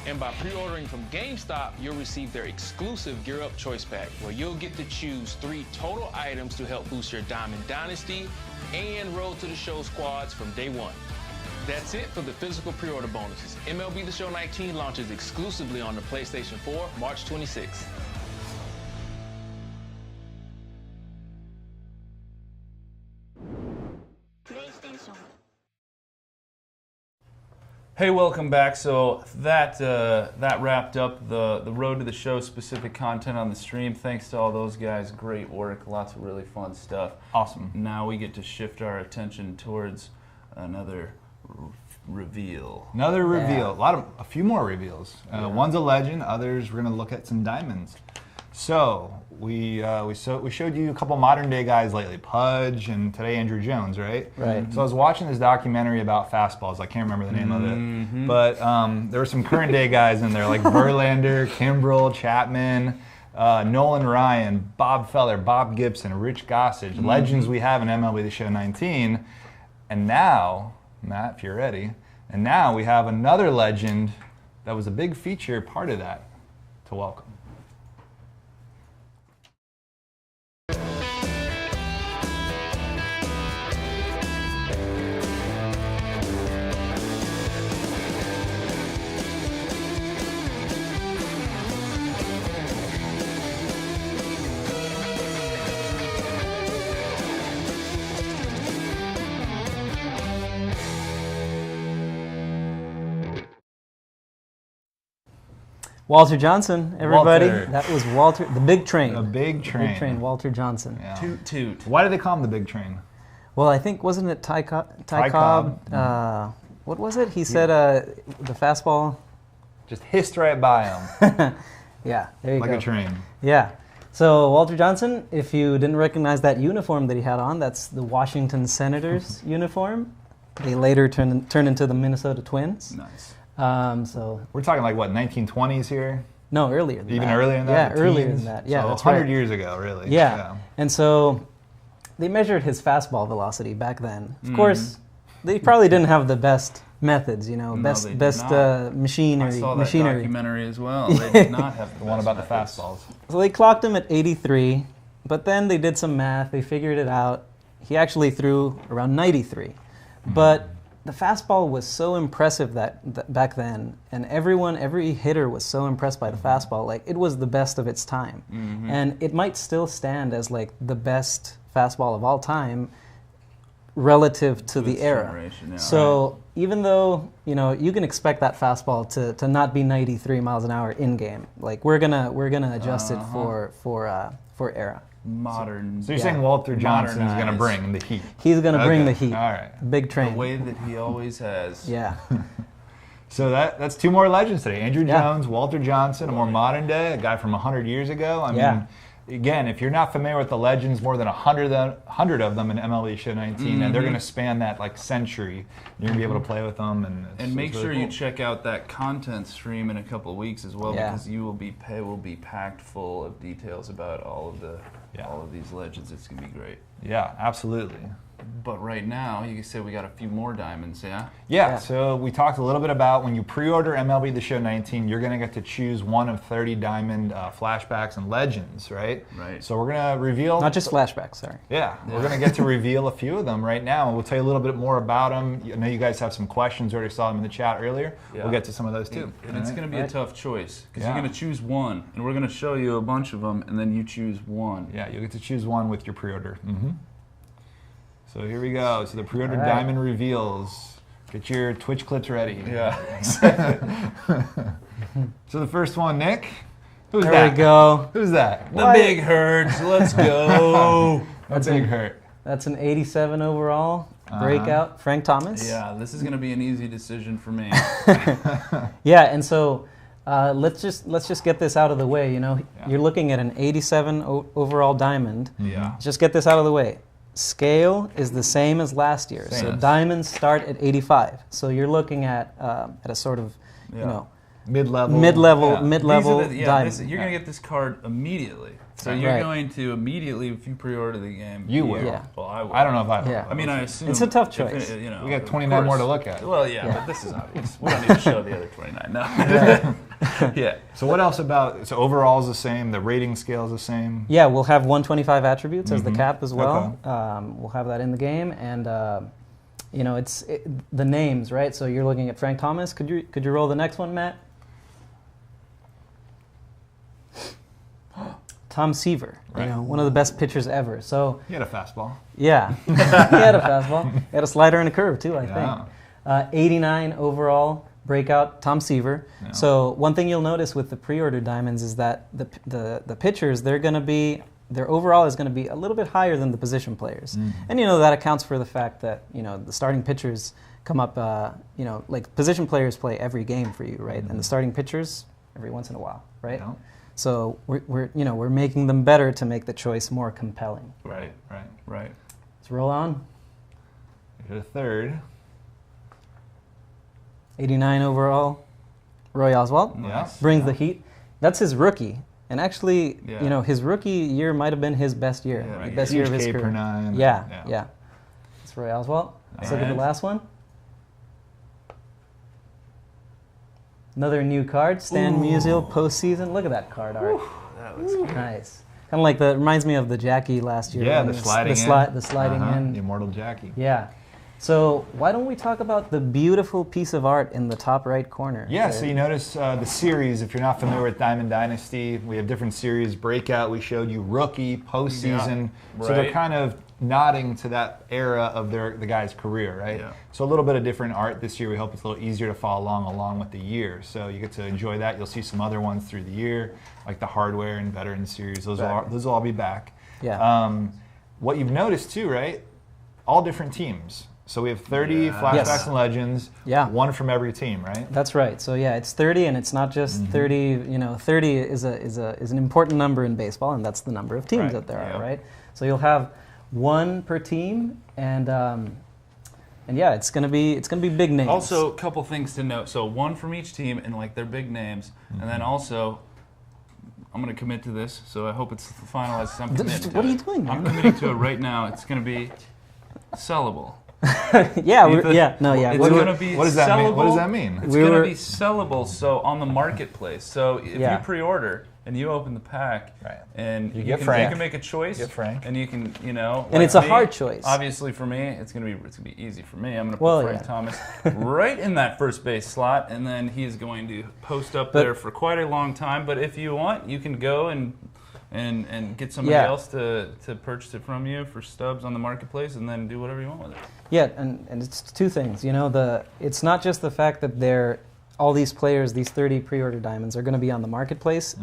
[SPEAKER 16] And by pre-ordering from GameStop, you'll receive their exclusive Gear Up Choice Pack, where you'll get to choose 3 total items to help boost your Diamond Dynasty and Road to the Show squads from day 1. That's it for the physical pre-order bonuses. MLB The Show 19 launches exclusively on the PlayStation 4, March 26th.
[SPEAKER 12] PlayStation.
[SPEAKER 5] Hey, welcome back. So that wrapped up the Road to the Show specific content on the stream. Thanks to all those guys. Great work. Lots of really fun stuff.
[SPEAKER 7] Awesome.
[SPEAKER 5] Now we get to shift our attention towards another reveal.
[SPEAKER 7] Another reveal. A few more reveals. One's a legend. Others we're gonna look at some diamonds. So we showed you a couple modern day guys lately, Pudge and today Andrew Jones, right?
[SPEAKER 6] Right.
[SPEAKER 7] So I was watching this documentary about fastballs. I can't remember the name of it, but there were some current day guys in there like Verlander, Kimbrel, Chapman, Nolan Ryan, Bob Feller, Bob Gibson, Rich Gossage, legends we have in MLB The Show 19, and now Matt, if you're ready, and now we have another legend that was a big feature part of that to welcome.
[SPEAKER 6] Walter Johnson, everybody.
[SPEAKER 7] Walter.
[SPEAKER 6] That was Walter, the Big Train.
[SPEAKER 7] The Big Train.
[SPEAKER 6] Big Train, Walter Johnson.
[SPEAKER 7] Yeah.
[SPEAKER 5] Toot toot.
[SPEAKER 7] Why did they call him the Big Train?
[SPEAKER 6] Well, I think, wasn't it Ty
[SPEAKER 7] Cobb.
[SPEAKER 6] Cobb? What was it? He said the fastball.
[SPEAKER 7] Just hissed right by him.
[SPEAKER 6] Yeah, there you go.
[SPEAKER 7] Like a train.
[SPEAKER 6] Yeah. So Walter Johnson, if you didn't recognize that uniform that he had on, that's the Washington Senators uniform. They later turned into the Minnesota Twins.
[SPEAKER 7] Nice.
[SPEAKER 6] So
[SPEAKER 7] we're talking like what, 1920s here?
[SPEAKER 6] No, earlier than that.
[SPEAKER 7] Even earlier than that?
[SPEAKER 6] Yeah, earlier
[SPEAKER 7] teens?
[SPEAKER 6] than that. Yeah,
[SPEAKER 7] so
[SPEAKER 6] that's
[SPEAKER 7] 100
[SPEAKER 6] right.
[SPEAKER 7] years ago, really.
[SPEAKER 6] Yeah. And so they measured his fastball velocity back then. Of course, they probably didn't have the best methods, you know, best machinery.
[SPEAKER 5] I saw that documentary as well. They did not have the
[SPEAKER 7] one about
[SPEAKER 5] methods.
[SPEAKER 7] the fastballs.
[SPEAKER 6] So they clocked him at 83, but then they did some math. They figured it out. He actually threw around 93. But the fastball was so impressive that back then, and every hitter was so impressed by the fastball. Like, it was the best of its time. And it might still stand as like the best fastball of all time relative to the era.
[SPEAKER 5] Yeah,
[SPEAKER 6] so even though, you know, you can expect that fastball to not be 93 miles an hour in game, like we're gonna adjust it for era.
[SPEAKER 5] Modern.
[SPEAKER 7] So you're saying Walter Johnson is going to bring the heat?
[SPEAKER 6] He's going to bring the heat.
[SPEAKER 7] All right.
[SPEAKER 6] Big Train.
[SPEAKER 5] The way that he always has.
[SPEAKER 6] Yeah.
[SPEAKER 7] So that's 2 more legends today. Andrew Jones, Walter Johnson, a more modern day, a guy from 100 years ago. I mean, again, if you're not familiar with the legends, more than 100 of them in MLB Show 19, and they're going to span that like century. You're going to be able to play with them, and
[SPEAKER 5] make
[SPEAKER 7] really
[SPEAKER 5] sure
[SPEAKER 7] cool.
[SPEAKER 5] you check out that content stream in a couple of weeks as well, because you will be packed full of details about all of these legends. It's going to be great.
[SPEAKER 7] Yeah, absolutely.
[SPEAKER 5] But right now, you can say we got a few more diamonds, yeah?
[SPEAKER 7] Yeah, so we talked a little bit about when you pre-order MLB The Show 19, you're going to get to choose one of 30 diamond flashbacks and legends, right?
[SPEAKER 5] Right.
[SPEAKER 7] So we're going to reveal...
[SPEAKER 6] Not just flashbacks, sorry.
[SPEAKER 7] Yeah, we're going to get to reveal a few of them right now, and we'll tell you a little bit more about them. I know you guys have some questions. We already saw them in the chat earlier.
[SPEAKER 5] Yeah.
[SPEAKER 7] We'll get to some of those too.
[SPEAKER 5] And it's going to be a tough choice, because
[SPEAKER 7] Yeah.
[SPEAKER 5] you're going to choose one, and we're going to show you a bunch of them, and then you choose one.
[SPEAKER 7] Yeah, you'll get to choose one with your pre-order. So here we go. So the pre-order
[SPEAKER 6] All right.
[SPEAKER 7] diamond reveals. Get your Twitch clips ready.
[SPEAKER 5] Yeah.
[SPEAKER 7] So the first one, Nick. Who's
[SPEAKER 6] There
[SPEAKER 7] that?
[SPEAKER 6] we go.
[SPEAKER 7] Who's that?
[SPEAKER 5] The big herds. Let's go.
[SPEAKER 7] That's a big hurt.
[SPEAKER 6] That's an 87 overall breakout, Frank Thomas.
[SPEAKER 5] Yeah, this is going to be an easy decision for me.
[SPEAKER 6] Yeah, and so let's just get this out of the way. You know, you're looking at an 87 overall diamond.
[SPEAKER 7] Yeah.
[SPEAKER 6] Just get this out of the way. Scale is the same as last year. So
[SPEAKER 7] Same.
[SPEAKER 6] diamonds start at 85. So you're looking at a sort of, you know,
[SPEAKER 7] mid-level
[SPEAKER 6] diamond.
[SPEAKER 5] You're going to get this card immediately. So you're going to immediately, if you pre-order the game.
[SPEAKER 7] You will.
[SPEAKER 6] Yeah.
[SPEAKER 5] Well, I will.
[SPEAKER 7] I don't know if I will.
[SPEAKER 6] Yeah.
[SPEAKER 5] I mean, I assume.
[SPEAKER 6] It's a tough
[SPEAKER 5] if
[SPEAKER 6] choice.
[SPEAKER 5] you know,
[SPEAKER 7] We got
[SPEAKER 5] of
[SPEAKER 7] 29 more
[SPEAKER 5] course.
[SPEAKER 7] to look at.
[SPEAKER 5] Well, yeah, but this is obvious. We don't need to show the other 29. No. Yeah.
[SPEAKER 7] So what else about, so overall is the same, the rating scale is the same?
[SPEAKER 6] Yeah, we'll have 125 attributes as the cap as well.
[SPEAKER 7] Okay.
[SPEAKER 6] We'll have that in the game, and you know, it's the names, right? So you're looking at Frank Thomas. Could you roll the next one, Matt? Tom Seaver, you know, one of the best pitchers ever. So
[SPEAKER 7] He had a fastball.
[SPEAKER 6] yeah, he had a fastball. He had a slider and a curve too, I think. 89 overall breakout, Tom Seaver.
[SPEAKER 7] Yeah.
[SPEAKER 6] So one thing you'll notice with the pre-order diamonds is that the pitchers, they're going to be, their overall is going to be a little bit higher than the position players. And you know, that accounts for the fact that, you know, the starting pitchers come up, you know, like position players play every game for you, right? And the starting pitchers every once in a while, right?
[SPEAKER 7] Yeah.
[SPEAKER 6] So we're making them better to make the choice more compelling.
[SPEAKER 5] Right.
[SPEAKER 6] Let's roll on.
[SPEAKER 7] You're the third.
[SPEAKER 6] 89 overall, Roy Oswalt.
[SPEAKER 7] Nice.
[SPEAKER 6] Brings the heat. That's his rookie. And actually,
[SPEAKER 5] Yeah.
[SPEAKER 6] you know, his rookie year might have been his best year.
[SPEAKER 5] Yeah,
[SPEAKER 6] the
[SPEAKER 5] right.
[SPEAKER 6] best year of
[SPEAKER 7] Huge
[SPEAKER 6] his
[SPEAKER 7] K per
[SPEAKER 6] career.
[SPEAKER 7] nine.
[SPEAKER 6] Yeah. It's Roy Oswalt. Let's look at the
[SPEAKER 5] Alright.
[SPEAKER 6] last one. Another new card, Stan Musial postseason. Look at that card art.
[SPEAKER 5] That looks good.
[SPEAKER 6] Nice. Kind of like reminds me of the Jackie last year.
[SPEAKER 7] Yeah,
[SPEAKER 6] when
[SPEAKER 7] the sliding in.
[SPEAKER 6] The sliding in.
[SPEAKER 7] The Immortal Jackie.
[SPEAKER 6] Yeah. So why don't we talk about the beautiful piece of art in the top right corner?
[SPEAKER 7] Yeah, so you notice the series, if you're not familiar with Diamond Dynasty, we have different series. Breakout, we showed you Rookie, Postseason.
[SPEAKER 5] Yeah,
[SPEAKER 7] So they're
[SPEAKER 5] right.
[SPEAKER 7] kind of nodding to that era of the guy's career, right?
[SPEAKER 5] Yeah.
[SPEAKER 7] So a little bit of different art this year. We hope it's a little easier to follow along with the year. So you get to enjoy that. You'll see some other ones through the year, like the Hardware and Veteran series. Those will all be back.
[SPEAKER 6] Yeah.
[SPEAKER 7] What you've noticed too, right? All different teams. So we have 30 flashbacks
[SPEAKER 6] Yes.
[SPEAKER 7] and legends.
[SPEAKER 6] Yeah.
[SPEAKER 7] One from every team, right?
[SPEAKER 6] That's right. So yeah, it's 30, and it's not just 30. You know, 30 is an important number in baseball, and that's the number of teams
[SPEAKER 7] Right.
[SPEAKER 6] that there
[SPEAKER 7] Yep.
[SPEAKER 6] are, right? So you'll have one per team, and yeah, it's gonna be big names.
[SPEAKER 5] Also, a couple things to note. So one from each team, and like their big names, and then also, I'm going to commit to this. So I hope it's finalized. I'm committing to
[SPEAKER 6] What are
[SPEAKER 5] it.
[SPEAKER 6] you doing,
[SPEAKER 5] I'm
[SPEAKER 6] man?
[SPEAKER 5] committing to it right now. It's going to be sellable.
[SPEAKER 6] Yeah,
[SPEAKER 5] Ethan,
[SPEAKER 6] yeah, no, yeah.
[SPEAKER 5] It's
[SPEAKER 6] we
[SPEAKER 5] going
[SPEAKER 6] were-
[SPEAKER 5] to be
[SPEAKER 7] What does that mean?
[SPEAKER 5] sellable.
[SPEAKER 7] What does that mean?
[SPEAKER 5] It's
[SPEAKER 6] We
[SPEAKER 5] going to
[SPEAKER 6] were-
[SPEAKER 5] be sellable. So on the marketplace. So if
[SPEAKER 6] Yeah.
[SPEAKER 5] you pre-order and you open the pack,
[SPEAKER 7] Right.
[SPEAKER 5] and
[SPEAKER 7] You get
[SPEAKER 5] can,
[SPEAKER 7] Frank.
[SPEAKER 5] you can make a choice,
[SPEAKER 7] You get Frank.
[SPEAKER 5] and you can, you know,
[SPEAKER 6] And it's a hard choice.
[SPEAKER 5] Obviously, for me, it's gonna be easy for me. I'm gonna put
[SPEAKER 6] Well,
[SPEAKER 5] Frank
[SPEAKER 6] yeah.
[SPEAKER 5] Thomas right in that first base slot, and then he's going to post up
[SPEAKER 6] But-
[SPEAKER 5] there for quite a long time. But if you want, you can go and get somebody
[SPEAKER 6] Yeah.
[SPEAKER 5] else to purchase it from you for stubs on the marketplace, and then do whatever you want with it.
[SPEAKER 6] Yeah, and it's two things. You know, it's not just the fact that all these players, these 30 pre-order diamonds, are going to be on the marketplace.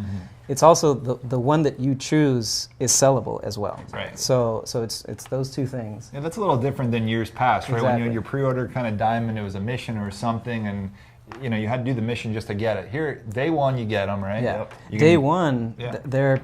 [SPEAKER 6] It's also the one that you choose is sellable as well.
[SPEAKER 7] Right.
[SPEAKER 6] So it's those two things.
[SPEAKER 7] Yeah, that's a little different than years past, right? When you
[SPEAKER 6] Exactly.
[SPEAKER 7] had your pre-order kind of diamond, it was a mission or something, and you know you had to do the mission just to get it. Here, day one, you get them, right?
[SPEAKER 6] Yeah.
[SPEAKER 7] You
[SPEAKER 6] Day
[SPEAKER 7] can-
[SPEAKER 6] one,
[SPEAKER 7] Yeah.
[SPEAKER 6] they're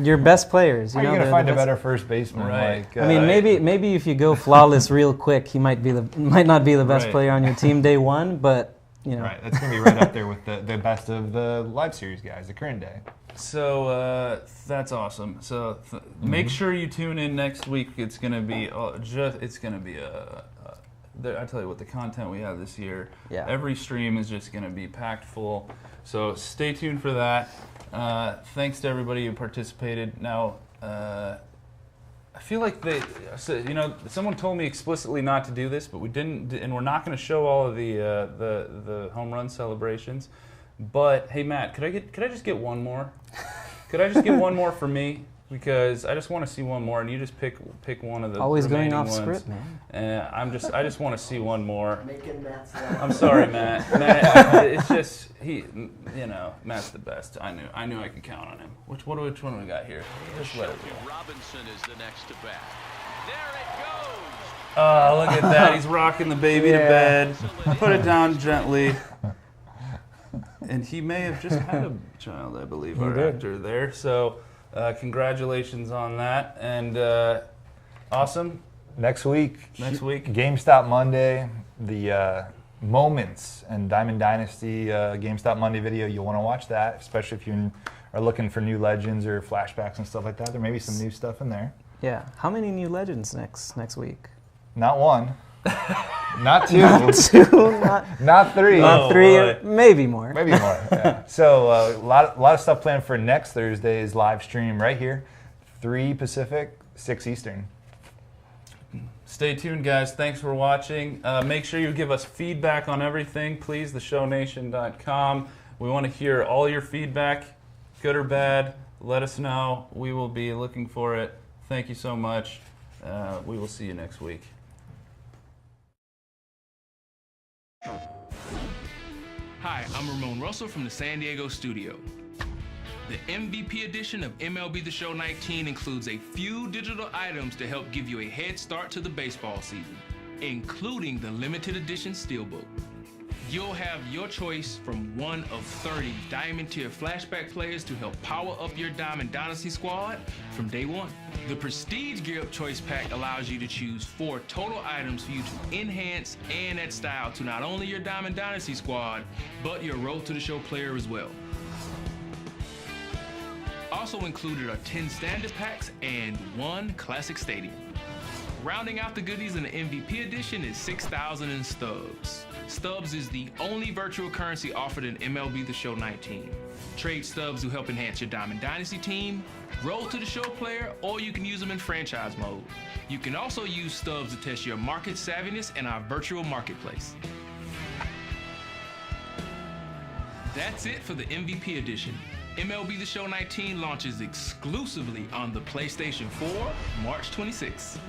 [SPEAKER 6] your best players.
[SPEAKER 7] How are you
[SPEAKER 6] know,
[SPEAKER 7] going to
[SPEAKER 6] they're
[SPEAKER 7] find
[SPEAKER 6] the
[SPEAKER 7] a
[SPEAKER 6] best-
[SPEAKER 7] better first baseman?
[SPEAKER 5] Right.
[SPEAKER 7] Like,
[SPEAKER 6] I mean, maybe if you go flawless real quick, he might not be the best
[SPEAKER 5] Right.
[SPEAKER 6] player on your team day one, but you know.
[SPEAKER 7] Right, that's going to be right up there with the best of the live series guys, the current day.
[SPEAKER 5] So that's awesome. So make sure you tune in next week. It's going to be I tell you what, the content we have this year, every stream is just going to be packed full. So stay tuned for that. Thanks to everybody who participated. Now, I feel like someone told me explicitly not to do this, but we didn't, and we're not going to show all of the home run celebrations. But hey, Matt, could I just get one more? Could I just get one more for me? Because I just want to see one more, and you just pick one of the
[SPEAKER 6] always going off
[SPEAKER 5] ones.
[SPEAKER 6] script, man.
[SPEAKER 5] I just want to see one more.
[SPEAKER 20] Making Matt's
[SPEAKER 5] I'm sorry, Matt. Matt, it's just Matt's the best. I knew I could count on him. Which one we got here? Just let it go.
[SPEAKER 13] Robinson is the next to bat. There it goes.
[SPEAKER 5] Oh, look at that. He's rocking the baby to bed. Put it down gently. And he may have just had a child, I believe, our actor there. So congratulations on that. And awesome.
[SPEAKER 7] Next week,
[SPEAKER 5] GameStop
[SPEAKER 7] Monday, the Moments and Diamond Dynasty GameStop Monday video. You'll want to watch that, especially if you are looking for new legends or flashbacks and stuff like that. There may be some new stuff in there.
[SPEAKER 6] Yeah. How many new legends next week?
[SPEAKER 7] Not one. Not two.
[SPEAKER 6] Not two.
[SPEAKER 7] Not three.
[SPEAKER 6] Not three. Maybe more.
[SPEAKER 7] Maybe more. Yeah. So a lot of stuff planned for next Thursday's live stream right here, 3 Pacific, 6 Eastern.
[SPEAKER 5] Stay tuned, guys. Thanks for watching. Make sure you give us feedback on everything, please. theshownation.com. We want to hear all your feedback, good or bad. Let us know. We will be looking for it. Thank you so much. We will see you next week.
[SPEAKER 16] Hi, I'm Ramon Russell from the San Diego studio. The MVP edition of MLB The Show 19 includes a few digital items to help give you a head start to the baseball season, including the limited edition Steelbook. You'll have your choice from one of 30 Diamond Tier Flashback players to help power up your Diamond Dynasty squad from day one. The Prestige Gear Up Choice Pack allows you to choose 4 total items for you to enhance and add style to not only your Diamond Dynasty squad, but your Road to the Show player as well. Also included are 10 standard packs and 1 classic stadium. Rounding out the goodies in the MVP edition is 6,000 in Stubs. Stubs is the only virtual currency offered in MLB The Show 19. Trade Stubs to help enhance your Diamond Dynasty team, Roll to the Show player, or you can use them in franchise mode. You can also use Stubs to test your market savviness in our virtual marketplace. That's it for the MVP edition. MLB The Show 19 launches exclusively on the PlayStation 4, March 26.